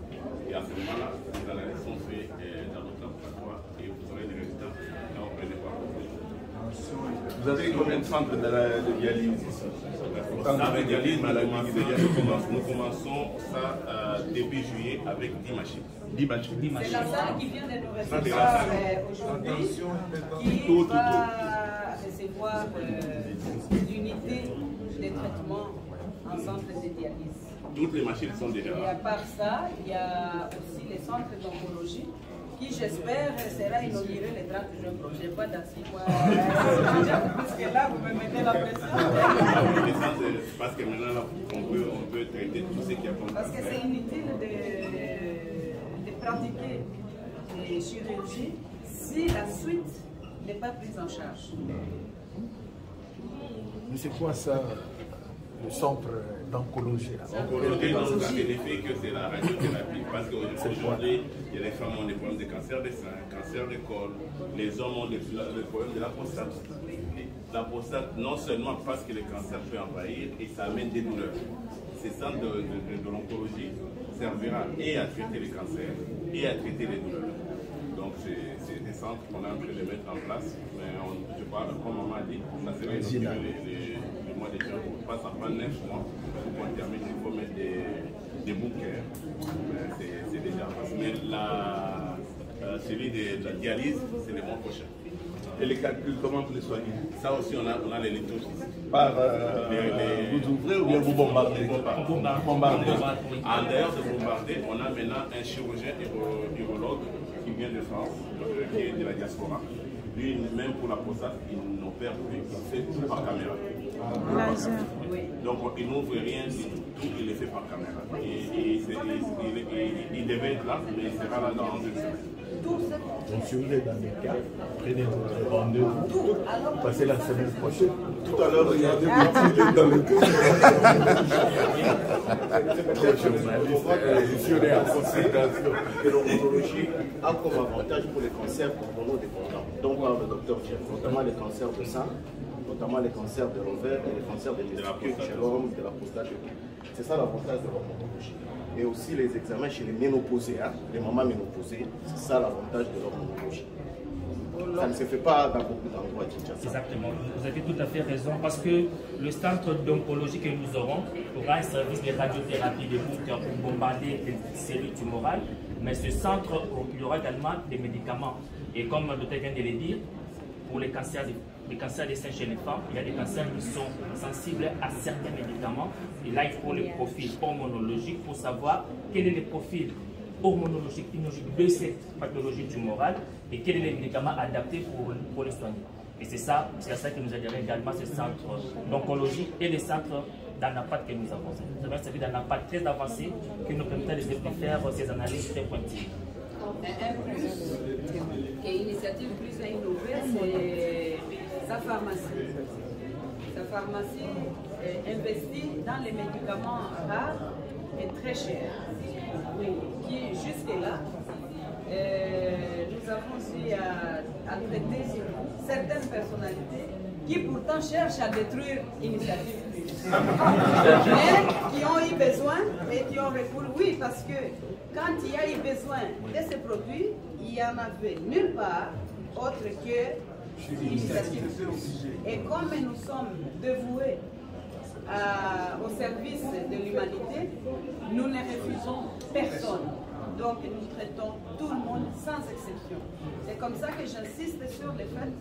Et à ce moment-là, les analyses sont faites dans notre laboratoire et vous aurez les résultats. Là, on ne prenait pas. Vous avez combien de centres de dialyse? Nous commençons ça début juillet avec 10 machines. 10 machines. C'est la salle qui vient de nous recevoir aujourd'hui, qui va recevoir des unités de traitement en centre de dialyse. Toutes les machines sont déjà Et là. à part ça, il y a aussi les centres d'oncologie qui j'espère sera inauguré le 30 juin prochain, pas dans 6 mois. Parce que là, vous me mettez la pression. Parce que maintenant, là, on peut traiter tout ce qui a comme parce que c'est inutile de pratiquer les chirurgies si la suite n'est pas prise en charge. Mais c'est quoi ça, le centre d'oncologie? Oncologie, donc, ça signifie que c'est la radiothérapie. Parce qu'aujourd'hui, il y a les femmes ont des problèmes de cancer des seins, cancer de col, les hommes ont des problèmes de la prostate. La prostate, non seulement parce que le cancer peut envahir, et ça amène des douleurs. Ces centres de l'oncologie servira et à traiter les cancers et à traiter les douleurs. Donc c'est des centres qu'on est en train de mettre en place. Mais je parle, comme maman a dit, ça serait le mois de juin. On passe en pas 9 mois pour qu'on termine. Il faut mettre des bouquets. C'est déjà passé. Mais celui de la dialyse, c'est le mois prochain. Et les calculs, comment vous les soignez? Ça aussi, on a les litos. Par vous ouvrez ou bien vous bombardez? Bombardez. En dehors de bombarder, on a maintenant un chirurgien urologue qui vient de France, qui est de la diaspora. Lui, même pour la prostate, il n'opère plus, il fait tout par caméra. Donc il n'ouvre rien du tout, il le fait par caméra. Il devait être là, mais il sera là dans 2 semaines. Donc si vous êtes dans les cas, prenez votre rendez-vous, passez la semaine prochaine. Tout à l'heure, regardez vous dans le que l'oncologie a comme avantage pour les cancers hormonodépendants, dont parle le docteur Jeff, notamment les cancers de sein, notamment les cancers de l'ovaire et les cancers des testicules chez l'homme, de la prostate. C'est ça l'avantage de l'hormonologie. Et aussi les examens chez les ménopausés, les mamans ménopausées, c'est ça l'avantage de l'hormonologie. Ça ne se fait pas dans beaucoup d'endroits. Exactement, vous avez tout à fait raison, parce que le centre d'oncologie que nous aurons aura un service de radiothérapie de boucles pour bombarder les cellules tumorales, mais ce centre aura également des médicaments. Et comme le docteur vient de le dire, pour les cancers des seins chez les femmes, il y a des cancers qui sont sensibles à certains médicaments. Et là, il faut le profil hormonologique pour savoir quel est le profil hormonologique, immunologique de cette pathologie tumorale et quel est le médicament adapté pour les soigner. Et c'est ça que nous aiderait également ce centre d'oncologie et les centres d'anapath que nous avons. C'est un service d'anapath très avancé qui nous permet de faire ces analyses très pointues. Un plus, et initiative plus à innover, c'est sa pharmacie. Sa pharmacie investit dans les médicaments rares et très chers, qui jusque-là, nous avons aussi à traiter certaines personnalités qui pourtant cherchent à détruire l'initiative plus. Mais qui ont eu besoin et qui ont recours, oui, parce que quand il y a eu besoin de ces produits, il n'y en avait nulle part autre que l'initiative plus. Et comme nous sommes dévoués au service de l'humanité, nous ne refusons personne. Donc nous traitons tout le monde sans exception. C'est comme ça que j'insiste sur le fait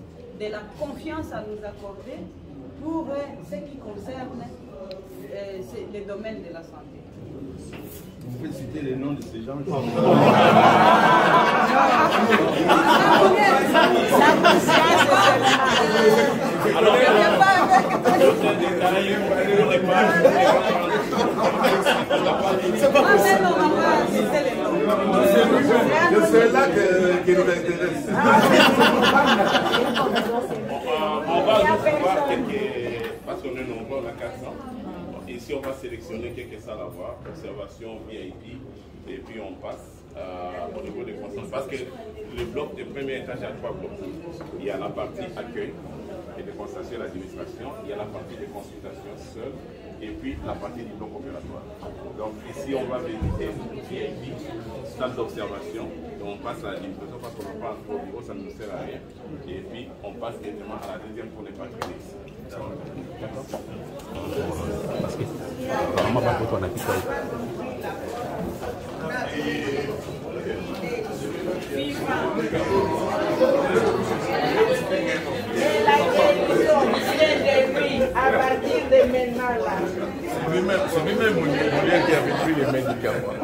de la confiance à nous accorder pour ce qui concerne les domaines de la santé. Vous pouvez citer les noms de ces gens. C'est là qui nous intéresse. On va voir quelques, parce qu'on est nombreux, on a 400. Ici, on va sélectionner quelques salles à voir, observation VIP, et puis on passe au niveau des consultations. Parce que le bloc de premier étage, il y a 3 blocs. Il y a la partie accueil et de constatation et l'administration, il y a la partie de consultation seule, et puis la partie du bloc opératoire. Donc ici, on va visiter VIP, salle d'observation, et on passe à l'administration parce qu'on n'a pas un au bureau, ça ne nous sert à rien. Et puis, on passe directement à la deuxième pour les patriotes. D'accord. Parce que vraiment pas pour toi, on a quitté. À partir de maintenant là. C'est lui-même qui avait pris les médicaments.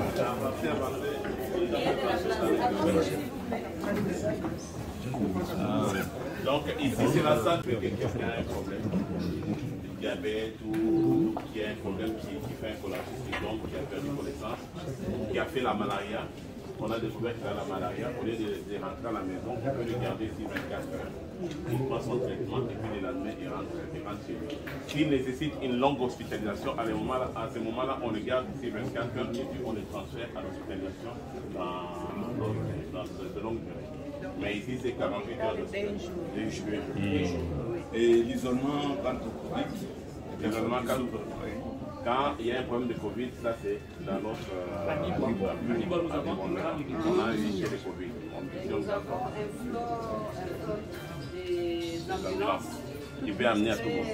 Donc ici c'est la salle de quelqu'un qui a un problème de diabète ou qui a un problème qui fait un cholacystite, donc qui a perdu connaissance, qui a fait la malaria. On a découvert qu'il a la malaria, au lieu de rentrer à la maison, on peut le garder ici 24 heures. Il prend son traitement et puis le lendemain il rentre chez lui. S'il nécessite une longue hospitalisation, à ce moment-là, on le garde ici 24 heures et puis on le transfère à l'hospitalisation de longue durée. Mais ici c'est 48 heures de juillet. Et l'isolement quant au Covid? L'isolement quand il y a un problème de Covid, ça c'est dans notre on a eu chez le Covid. Il peut amener à tout le monde.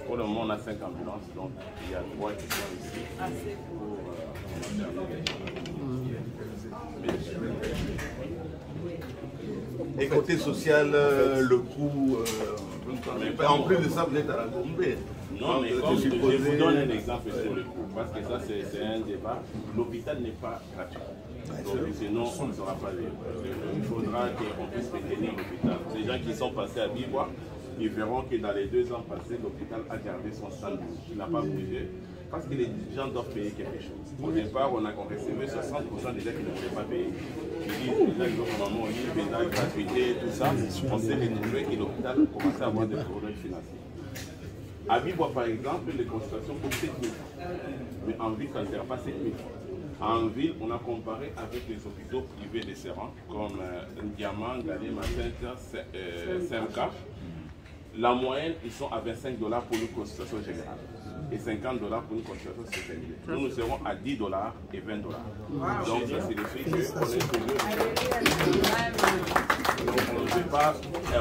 Pour le moment, on a 5 ambulances, donc il y a 3 qui sont ici. Et côté social, le coût, en plus de ça, vous êtes à la Gombe. Non, mais comme je vous donne un exemple sur le coût, parce que ça c'est un débat, l'hôpital n'est pas gratuit. Donc, sinon, on ne sera pas libre. Il faudra qu'on puisse maintenir l'hôpital. Les gens qui sont passés à Bibois, ils verront que dans les 2 ans passés, l'hôpital a gardé son stand. Il n'a pas bougé. Parce que les gens doivent payer quelque chose. Au départ, on recevait 60% des gens qui ne voulaient pas payer. Ils disent, les gens normalement, on dit, la gratuité, tout ça. On s'est retrouvé que l'hôpital commençait à avoir des problèmes financiers. À Bibois, par exemple, les consultations coûtent 7 000 francs. Mais en ville, ça ne sera pas 7 000 francs. En ville, on a comparé avec les hôpitaux privés de Serran, comme Diamant, Galé, Matenta, CMK. La moyenne, ils sont à 25 $ pour une consultation générale et 50 $ pour une consultation spécialisée. Nous serons à 10 $ et 20 $. Donc, ça signifie qu'on est toujours.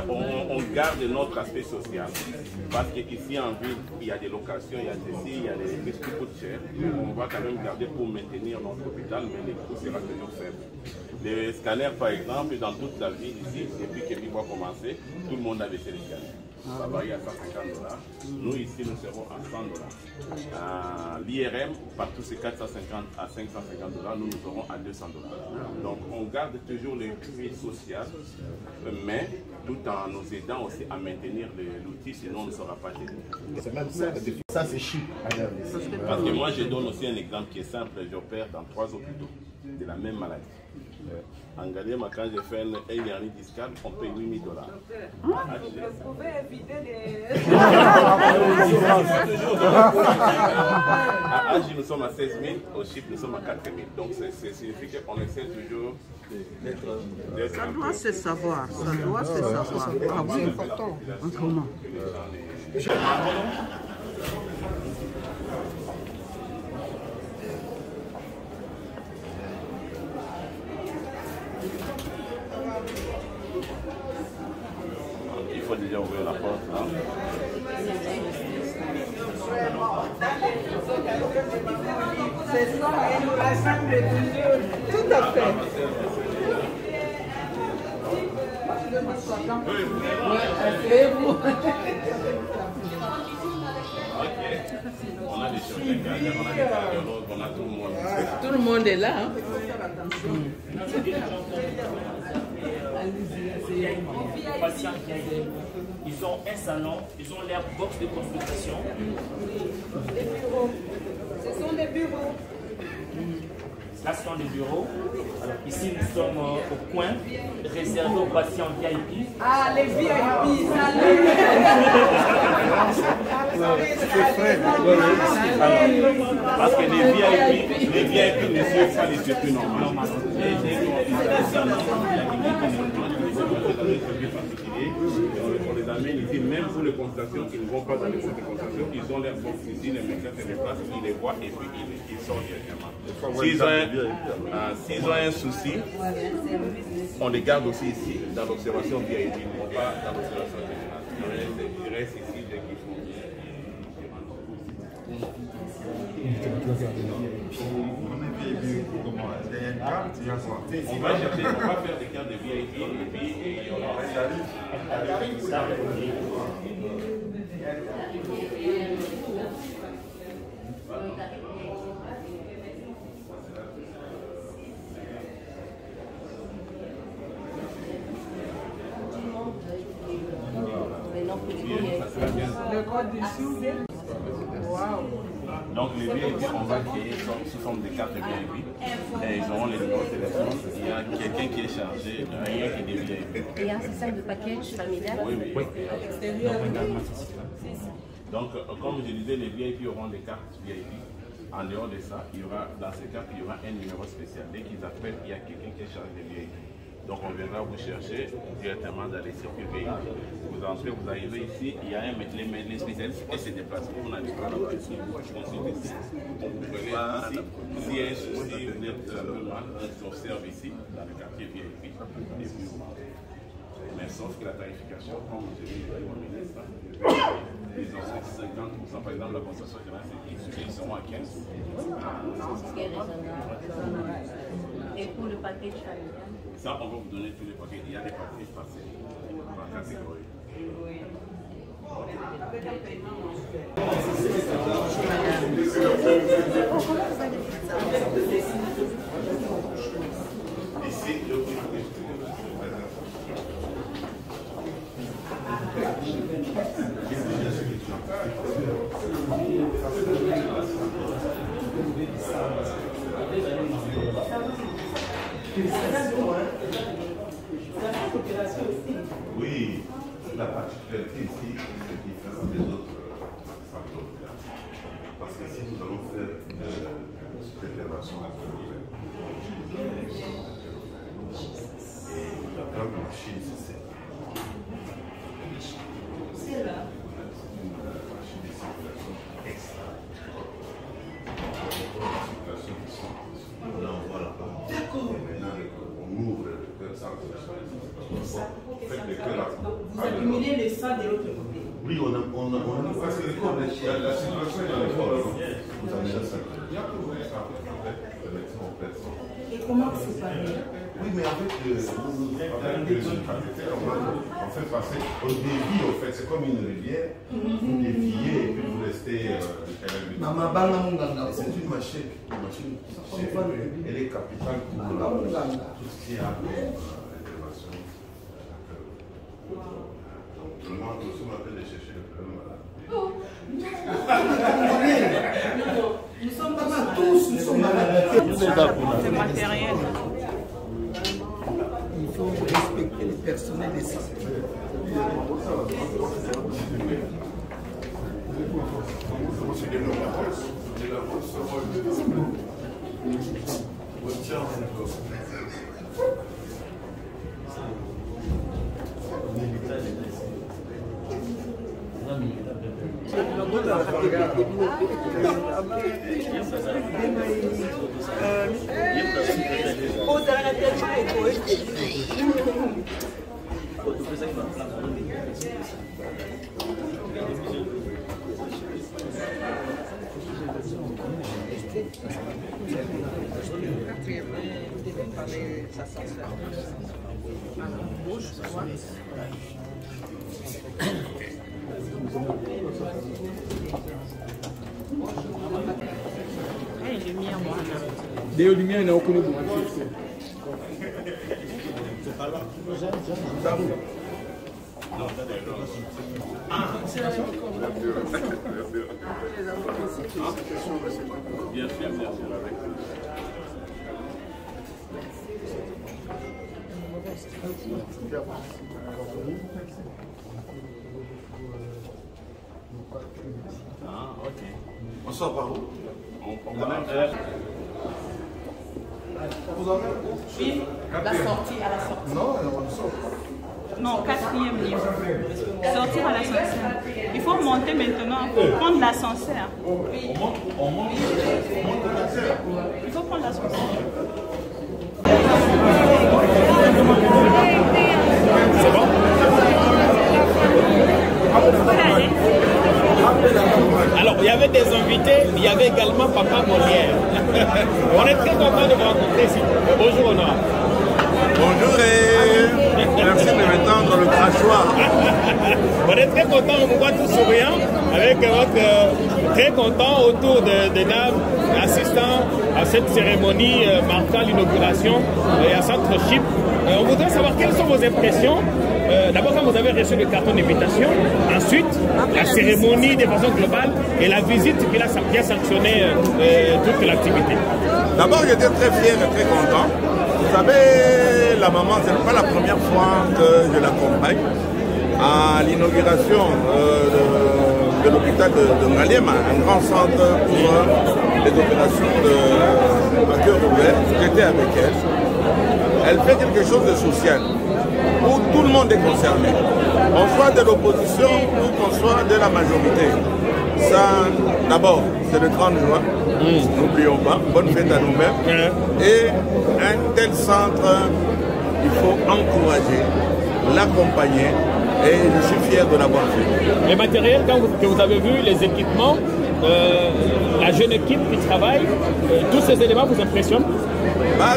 On garde notre aspect social. Parce qu'ici en ville, il y a des locations, il y a ceci, il y a des trucs qui coûtent cher. On va quand même garder pour maintenir notre hôpital, mais les coûts seront toujours faibles. Les scanners, par exemple, dans toute la ville ici, depuis que Bibois a commencé, tout le monde a baissé les scanners. Ça varie à 150 $. Nous, ici, nous serons à 100 $. L'IRM, partout, c'est 450 à 550 $. Nous, nous serons à 200 $. Donc, on garde toujours le prix social, mais tout en nous aidant aussi à maintenir l'outil, sinon on ne sera pas aidé. C'est même ça, c'est chic. Parce que moi, je donne aussi un exemple qui est simple. J'opère dans 3 hôpitaux de la même maladie. En Galema, quand j'ai fait un hernie discale, on paye 8 000 $. Vous pouvez éviter les... À Agi, nous sommes à 16 000, au Chypre, nous sommes à 4 000. Donc, c'est signifie qu'on essaie toujours d'être... Ça doit se savoir, ça doit se savoir. Ah oui, important. Comment? Il faut déjà ouvrir la porte là. C'est ça, elle nous rassemble toujours. Tout à fait. Asseyez-vous. On a des chirurgiens, on a des cardiologues, on a tout le monde. Tout le monde est là. Hein? Les patients qui arrivent, ils ont un salon, ils ont leur box de consultation. Des bureaux. Ce sont des bureaux. Là, ce sont des bureaux. Alors, ici, nous sommes au coin, réservés aux patients VIP. Ah, les VIP, salut. Parce que les VIP ne suivent pas les circuits normaux. On les amène ici, même pour les consultations, ils ne vont pas dans les centres de consultation, ils ont leur box ici, les médecins se déplacent, ils les voient et puis ils sortent directement. S'ils ont un souci, on les garde aussi ici, dans l'observation VIP, ils ne vont pas dans l'observation générale. Ils restent ici dès qu'ils font. On va chercher, on va faire des cartes de VIP et puis il y aura un Le code du sous. Donc les VIP, on va créer sous forme de cartes VIP. Et ils auront les numéros de téléphone. Il y a quelqu'un qui est chargé de rien et des VIP. Et il y a un système de package familial. Oui. Donc, comme je disais, les VIP auront des cartes VIP. En dehors de ça, il y aura, dans ces cartes, il y aura un numéro spécial. Dès qu'ils appellent, il y a quelqu'un qui est chargé des VIP. Donc, on viendra vous chercher directement dans les circuits VIP. Vous entrez, vous arrivez ici, il y a les spécialistes qui se déplacent. On a des cas là-bas ici. Vous prenez ici. S'il y a un souci, vous êtes un peu mal, on s'observe ici, dans le quartier VIP. Et puis, vous mangez. Mais sauf que la tarification, comme je l'ai dit au ministre, ils ont 50%, par exemple, la concession générale, ils seront à 15%. Et pour le package familial? Ça, on va vous donner tous les paquets. Il y a des paquets passés par catégorie. Ici, le prix. Oui, la particularité ici, c'est différent des autres facteurs. Parce qu'ici, nous allons faire une intervention à et la grande machine, c'est celle. C'est là. Une machine de circulation extra. Circulation qui sont. On l'envoie là-bas. D'accord. Maintenant, on ouvre le centre de circulation. Vous accumulez les sang de l'autre côté. Oui, on a parce que la situation est dans les formes. Vous avez la Et comment c'est pareil? Oui, mais avec le cathéter, on fait passer, on dévie en fait, c'est comme une rivière, vous déviez et puis vous restez c'est une machine, elle est capitale pour tout ce qui est intervention. Donc, tout le monde m'appelle de chercher le problème malade. Nous sommes pas mal tous, nous sommes malades. C'est matériel. Il faut respecter le personnel des systèmes. Des lumières, il n'y a aucune boue. Bien sûr, avec ok. On sort par où? Oui, la sortie à la sortie. Non, on sort. Non, 4e niveau. Sortir à l'ascenseur. Il faut monter maintenant pour prendre l'ascenseur. On monte l'ascenseur. Il faut prendre l'ascenseur. C'est bon? Alors, il y avait des invités, il y avait également Papa Molière. On est très content de vous rencontrer ici. Bonjour, Honor. Bonjour et merci de m'étendre le crachoir. On est très content, on vous voit tout souriant, avec votre très content autour des dames assistant à cette cérémonie marquant l'inauguration et à Centre Chip. On voudrait savoir quelles sont vos impressions d'abord quand vous avez reçu le carton d'invitation, ensuite la cérémonie de façon globale et la visite qui a sanctionné toute l'activité. D'abord, j'étais très fier et très content. Vous savez, la maman, ce n'est pas la première fois que je l'accompagne à l'inauguration de l'hôpital de Ngaliema, un grand centre pour les opérations de cœur ouvert. J'étais avec elle. Elle fait quelque chose de social où tout le monde est concerné. On soit de l'opposition ou qu'on soit de la majorité. Ça, d'abord, c'est le 30 juin. N'oublions pas, bonne fête à nous-mêmes. Et un tel centre, il faut encourager, l'accompagner. Et je suis fier de l'avoir fait. Les matériels, que vous avez vu, les équipements, la jeune équipe qui travaille, tous ces éléments vous impressionnent?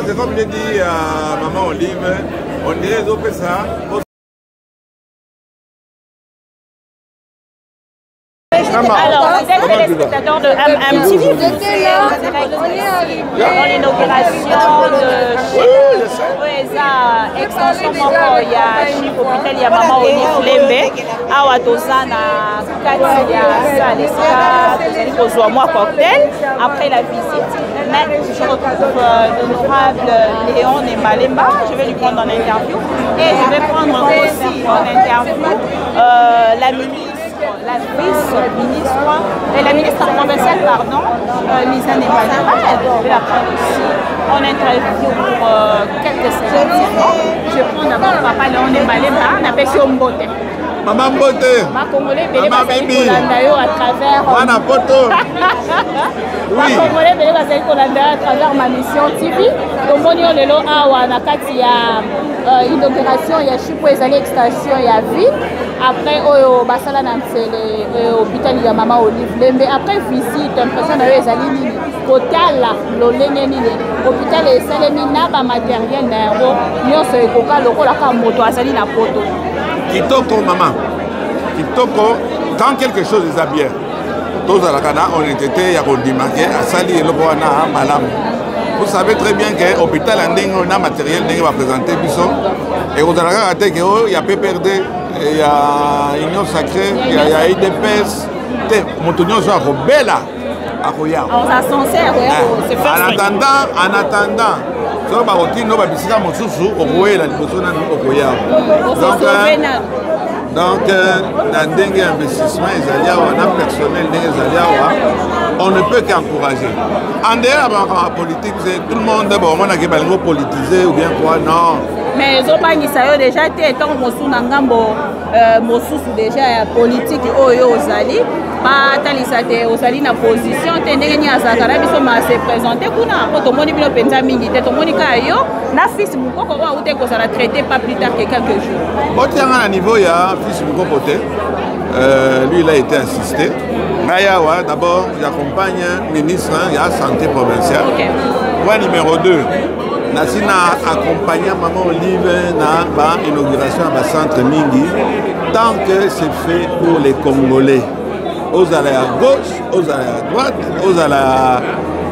C'est comme je dis à Maman Olive, on dirait ça. Alors, vous êtes téléspectateur de MTV. Dans l'inauguration de extension il y a Chip Hôpital, il y a Maman Olive Lembe. Awa Tozana, Kati, Salesca, Tozouamoa cocktail. Après la visite, je retrouve l'honorable Léon Nembalemba. Je vais lui prendre en interview. Et je vais prendre aussi en interview la ministre. La vice-ministre et la ministre provinciale, pardon, Lisa Nembalemba, je vais la prendre aussi en interview pour quelques secondes. Je prends d'abord Papa Léon Nembalemba, on appelle ça Mbote. Maman Mbote. Ma Congolais, Maman Bibi. À travers. Wana Poto. Ma Congolais, à travers ma mission TV. Donc, on est là, il y a inauguration, il y a Chipo, il y a extension, il y a vie. Après, au Basala, c'est l'hôpital, il y a Maman Olive Lembe. Après, visite, impression de les aligner. Hôtel, l'hôpital, et c'est le matériel, il y a ce coca, le cola, moto, asali na poto. Kitoko, maman. Kitoko, quand quelque chose est bien, tous à la Cana, on était à Rondimake, à Sali et Loboana, à Malam. Vous savez très bien que l'hôpital a un matériel qui va présenter Bisson. Et vous avez raté qu'il y a PPRD, il y a Union Sacrée, il y a IDPS. Montonio soit Bella à Roya. On a censé, c'est fait. En attendant, so ba otino ba bisika mosusu okoyela liboso na okoya. Donc na ndenge investissement ezali awa na personnel ndenge ezali awa, on ne peut qu'encourager. En dehors de la politique, tout le monde on a que politiser ou bien quoi, non. Mais ils ont déjà été étant mosusu déjà politique oyo ozali pas talisate ozali na position tendenge ni azakara biso ma se présenter kuna po to moni bino penza mingi te to moni ka yo na fils mukoko wa ute ko sala traiter pas plus tard que quelques jours. Botianga na niveau ya fils mukoko te, lui il a été assisté. Ngayawa d'abord j'accompagne ministre ya santé provinciale. Okay. Point numéro 2. Nasina accompagné Maman Olive na ba inauguration à centre Mingi tant que c'est fait pour les Congolais. Aux allées à gauche, aux allées à droite, aux allées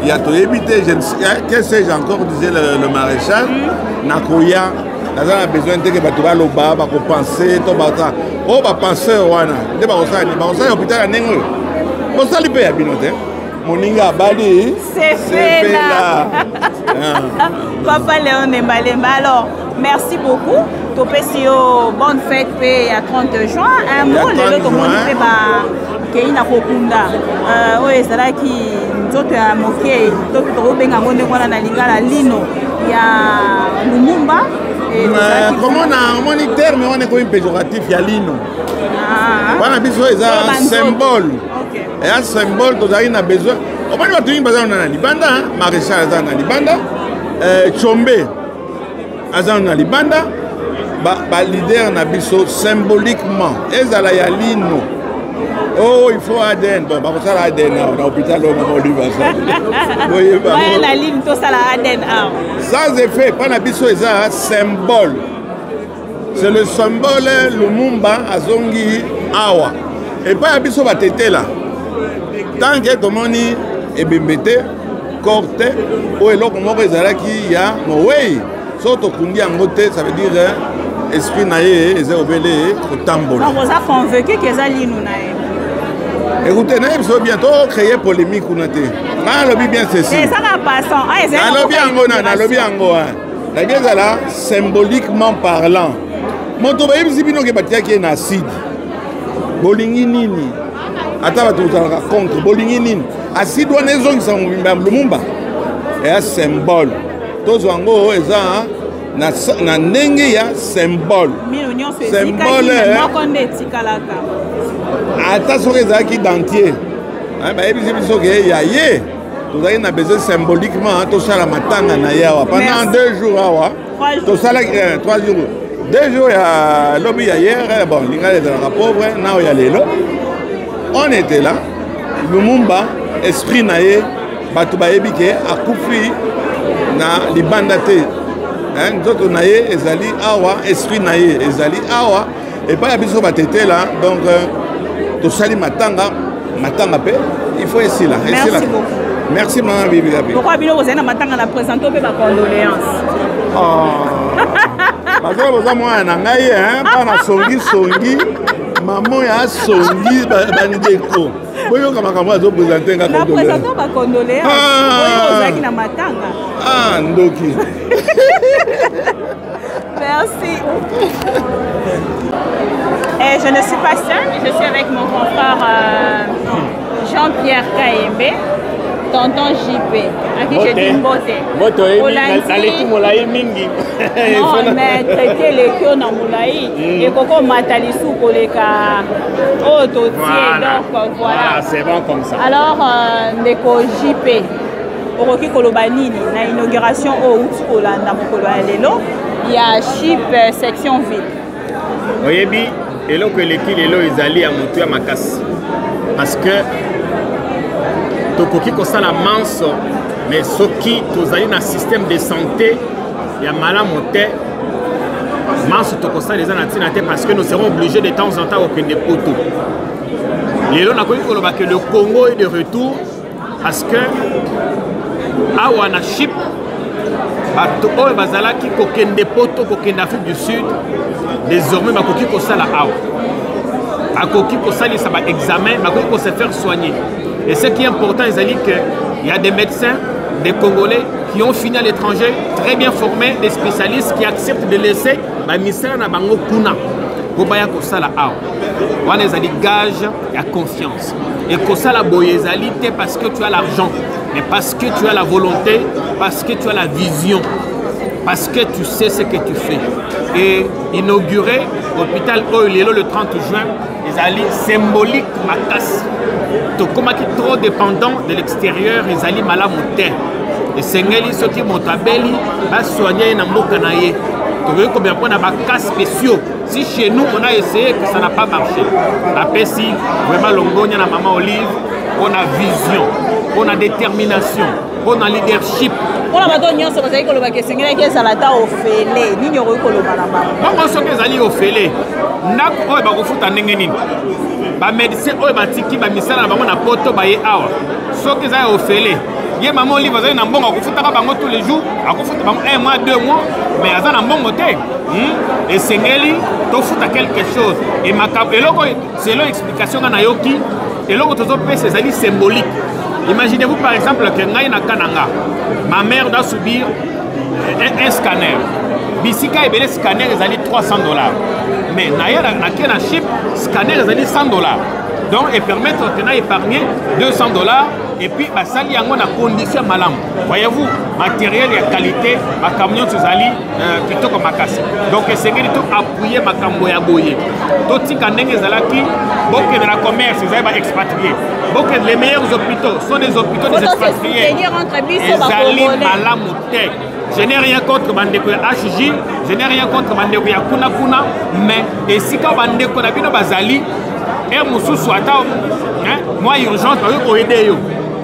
il y a tout évité, je ne sais qu'est-ce que j'ai encore disait le maréchal Nakoya, on a besoin de que tu vas là-bas, pour penser, tout bata. Oh ba penser wana, de ba osani hôpital à Nengo. Bon ça lui paye à binote. Moninga Bali, c'est fait là. Papa Léon Nembalemba, alors merci beaucoup. Topesio, bonne fête à 30 juin. Un mot, le lot de Keina Kokunda. Oui, c'est là qui nous a moqué. Toto Benga Monde na Lingala Lino. Il y a Lumumba. Comment on a un terme, on est comme péjoratif, il y a Lino. On a besoin d'un symbole. Et un symbole, tu as besoin. On va dire que tu as Libanda, Maréchal Azana Libanda, Chombe Azana Libanda, leader Nabiso symboliquement. Ezala Yalino. Oh, il faut ADN. Bon, bah, ça l'ADN, on a l'hôpital, on a lui, voyez, la ligne, tout ça, l'ADN. Sans effet, pas Nabiso, c'est un symbole. C'est le symbole Lumumba Azongi Awa. Et pas Nabiso va t'aider là. Tant que tout le monde est bembêté, corté, ou est là, comme on qui y a, no way. Surtout qu'on dit en côté, ça veut dire esprit na ye eza obele kotambola. Donc vous avez convaincu que ça lino na ye. Écoutez, na biso bientôt créer polémique kuna te. Na lobi bien ceci. Et ça va passant. Ah et na lobi yango na lobi yango hein. La bien là symboliquement parlant. Moto ba yebisi bino ke batiaki na acide. Bolingi nini? Ata bato za contre bolingi nini? Acide wana ezongisa Lumumba. Et un symbole. Tous wango eza na ndenge ya symbole. Symbole. Ata soki ezalaki dentier. Bayebisi biso ke ya ye. Tozali na besoin symboliquement tosala matanga na ye awa. Pendant 2 jours awa. Tosala 3 jours. 2 jours ya lobby ya hier. Bon, linga ezalaka pauvre. Nao ya lelo. On était là. Lumumba, esprit na ye. Bato bayebi ke akufi na libanda te. Nzoto na ye ezali awa, esprit na ye ezali awa. Et pas ya biso batete là. Donc tosali matanga pe il faut essayer là. Merci beaucoup. Merci maman Bibi Gabi. Pourquoi bino vous avez matanga na présenter pe ba condoléances. Parce que vous avez moi na ngai pas na songi maman ya songi banideko. Boyo kama kama zo présenter nga condoléances. Na présenter ba condoléances. Boyo ozaki na matanga. Ah ndoki. Merci. Et je ne suis pas seule, je suis avec mon confrère Jean-Pierre Kayembe, tonton JP, à qui je dis Mbote. Non, mais traiter les cœurs dans Moulaï. Et Coco Matalisou pour les cas. Oh, donc voilà. C'est bon comme ça. Alors, Neko JP, Oroki Kolobanini, na inauguration au Outsukolanda Mokolo Lelo, il y a Chip section ville. Oyebi, eloko eleki lelo ezali ya mutu ya makasi. Parce que tokoki kosala manso, mais soki tozali na système de santé ya malamu te, manso tokosala eza na ntina te parce que nous serons obligés de temps en temps okende poto. Lelo nakoki koloba que le Congo est de retour parce que awa na chip bato oyo bazalaki kokende poto kokende Afrique du Sud désormais bakoki kosala awa bakoki kosalisa ba examen bakoki ko se faire soigner. Et ce qui est important ezali que il y a des médecins, des Congolais qui ont fini à l'étranger, très bien formés, des spécialistes qui acceptent de laisser ba misère na bango kuna kobaya kosala awa wana ezali gage ya confiance. Et kosala boye ezali te parce que tu as l'argent, mais parce que tu as la volonté, parce que tu as la vision, parce que tu sais ce que tu fais. Et inaugurer l'hôpital Oilelo le 30 juin, ezali symbolique makasi. Tokomaki trop dépendant de l'extérieur, ezali malamu te. Et sengeli soki motabeli ba soigner na mboka na ye. Tokoki combien de na ba cas spéciaux. Si chez nous on a essayé que ça n'a pas marché. Après si vraiment longonya na maman Olive, on a vision, on a détermination, on a leadership. On a bato nyonso bazali koloba ke sengeli ke salata ofele nini okoki koloba na bango. Bango soki ezali ofele ndako oyo bakofuta ndenge nini. Ba médecin oyo batiki ba misala na bango na poto baye awa. Soki ezali ofele ye maman Olive azali na mbongo akofutaka bango tous les jours, akofuta bango 1 mois 2 mois, mais aza na mbongo te. Et sengeli tofuta quelque chose. Et makabo eloko selon explication na yoki eloko tozo pesa ezali symbolique. Imaginez-vous par exemple que ngai na kananga, ma mère doit subir un scanner. Bisika ebele scanner ezali $300. Mais na kena chip scanner ezali $100. Donc et permettre de épargner $200 et puis basali yango na condition malam. Voyez-vous, matériel et qualité, ma camion ezali plutôt comme makasi. Donc c'est tout appuyer makambo ya boye. Totika ndenge ezalaki boke de la commerce ezali ba expatriés. Boke les meilleurs hôpitaux sont des hôpitaux des expatriés. Ezali malamu te. Je n'ai rien contre Bandeko ya HJ, je n'ai rien contre Bandeko ya Kuna Kuna, mais et si quand Bandeko na bino bazali et mususu ata moi urgence pour aider yo.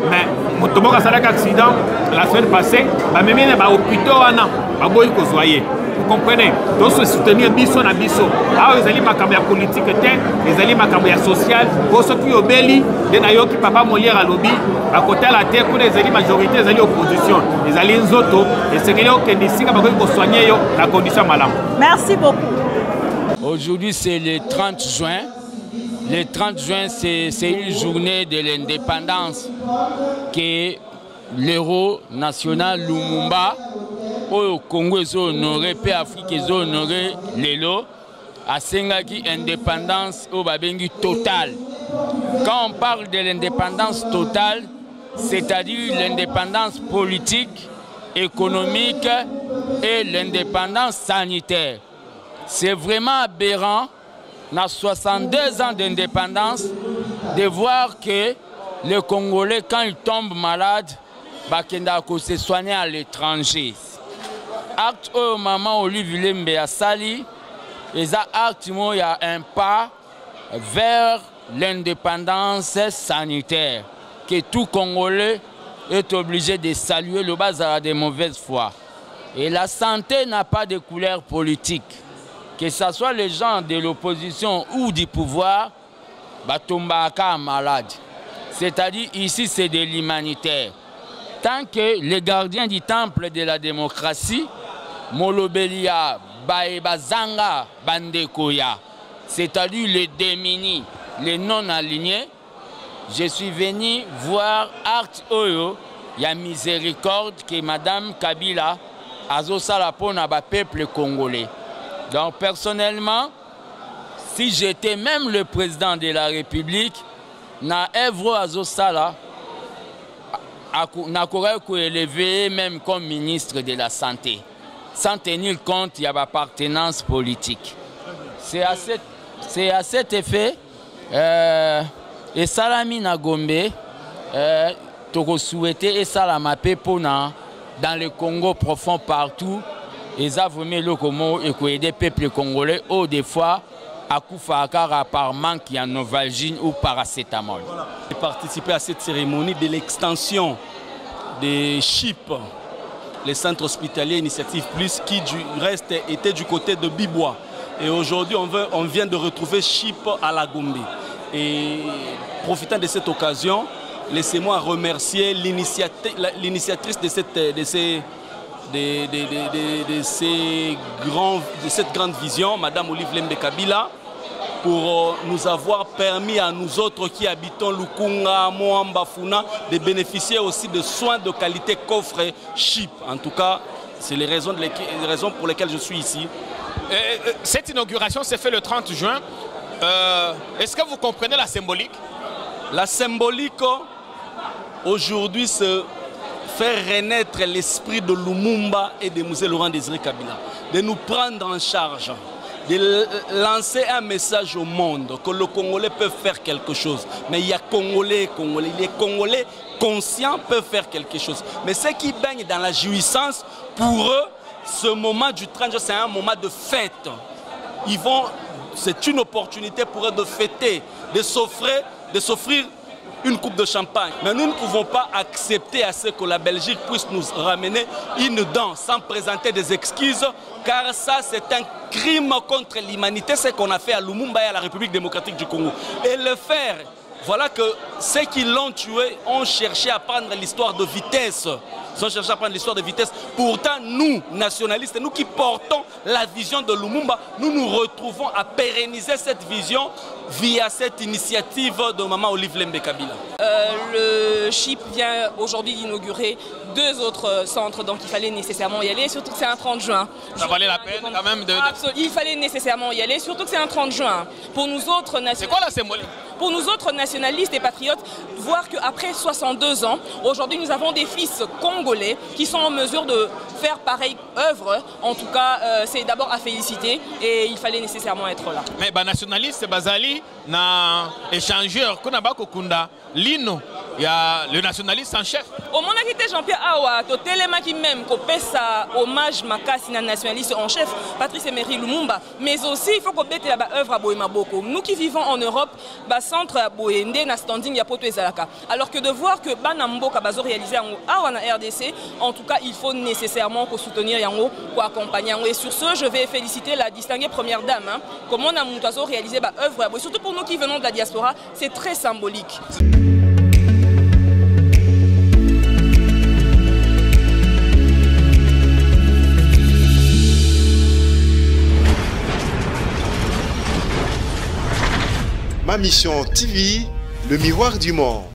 Mais motomoka salaka accident la semaine passée, ba memene ba hôpitaux wana ba boyi ko soyer. Vous comprenez? Donc se soutenir biso na biso. Ah ezali makambo ya politique te, ezali makambo ya social. Pour ceux qui obéli, de na yo ki papa Molière à lobby, à côté la terre pour les majorité, ezali opposition. Ezali nzoto et c'est que yo ke nisika ba ko soigner yo la condition malam. Merci beaucoup. Aujourd'hui, c'est le 30 juin. Le 30 juin, c'est une journée de l'indépendance que l'héros national Lumumba, au Congo, est honoré, puis Afrique est honoré, Lelo, a Sengaki indépendance au Babengi totale. Quand on parle de l'indépendance totale, c'est-à-dire l'indépendance politique, économique et l'indépendance sanitaire. C'est vraiment aberrant, dans 62 ans d'indépendance, de voir que les Congolais, quand ils tombent malades, ils se soignent à l'étranger. Acte au moment où Olivier Lembe a sali, il y a un pas vers l'indépendance sanitaire que tout Congolais est obligé de saluer le bas à de mauvaise foi. Et la santé n'a pas de couleur politique. Que ce soit les gens de l'opposition ou du pouvoir, Batombaka malade. C'est-à-dire ici c'est de l'humanitaire. Tant que les gardiens du temple de la démocratie, Molobelia, Baebazanga, Bandekoya, c'est-à-dire les démunis, les non-alignés, je suis venu voir Art Oyo, il y a miséricorde que Madame Kabila a salapon à peuple congolais. Donc personnellement, si j'étais même le président de la République, na Evro Azosala, na élevé même comme ministre de la Santé, sans tenir compte il y a appartenance politique. C'est à cet effet, et Salami na Gombe, toko souhaité et Salamapé Pona dans le Congo profond partout, et ça vous met le Congo et que des peuples congolais ou des fois à Koufakara par manque en novalgine ou paracétamol. J'ai participé à cette cérémonie de l'extension des CHIP, les centres hospitaliers Initiative Plus, qui du reste était du côté de Bibois. Et aujourd'hui, on vient de retrouver CHIP à la Gombe. Et profitant de cette occasion, laissez-moi remercier l'initiatrice de cette grande vision, Madame Olivier Lembe Kabila, pour nous avoir permis à nous autres qui habitons Lukunga, Moamba, Funa, de bénéficier aussi de soins de qualité coffre CHIP. En tout cas, c'est les raisons pour lesquelles je suis ici. Cette inauguration s'est faite le 30 juin. Est-ce que vous comprenez la symbolique? La symbolique, aujourd'hui, c'est faire renaître l'esprit de Lumumba et de Mzee Laurent Désiré Kabila, de nous prendre en charge, de lancer un message au monde que le Congolais peut faire quelque chose. Mais il y a Congolais, les Congolais conscients peuvent faire quelque chose. Mais ceux qui baignent dans la jouissance, pour eux, ce moment du 30 juin, c'est un moment de fête. C'est une opportunité pour eux de fêter, de s'offrir une coupe de champagne. Mais nous ne pouvons pas accepter à ce que la Belgique puisse nous ramener une danse sans présenter des excuses, car ça c'est un crime contre l'humanité, ce qu'on a fait à Lumumba et à la République démocratique du Congo. Et le faire, voilà que ceux qui l'ont tué ont cherché à prendre l'histoire de vitesse. Ils ont cherché à prendre l'histoire de vitesse. Pourtant, nous, nationalistes, nous qui portons la vision de Lumumba, nous nous retrouvons à pérenniser cette vision via cette initiative de Maman Olivier Lembe Kabila. Le CHIP vient aujourd'hui d'inaugurer 2 autres centres, donc il fallait nécessairement y aller, surtout que c'est un 30 juin. Ça valait la peine quand même de... Absolument, il fallait nécessairement y aller, surtout que c'est un 30 juin. Pour nous autres nationalistes... C'est quoi la symbolique? Pour nous autres nationalistes et patriotes, voir qu'après 62 ans, aujourd'hui nous avons des fils congolais qui sont en mesure de faire pareille œuvre. En tout cas, c'est d'abord à féliciter et il fallait nécessairement être là. Mais les nationalistes, Bazali, na échangeur, Konabakokunda, Lino, il y a le nationaliste en chef. Au moment où Jean-Pierre Awa, totelema qui même kopesa hommage makasi na nationaliste en chef, Patrice Emery Lumumba, mais aussi il faut qu'on mette la œuvre à Boema Boko. Nous qui vivons en Europe, centre à Boende na standing ya poto ezalaka. Alors que de voir que Banamboka bazo réaliser en Awa na RDC, en tout cas il faut nécessairement qu'on soutenir yango, qu'on accompagner yango. Et sur ce, je vais féliciter la distinguée première dame. Comment on a montazo réalisé ba œuvre, surtout pour nous qui venons de la diaspora, c'est très symbolique. Ma Mission TV, le miroir du monde.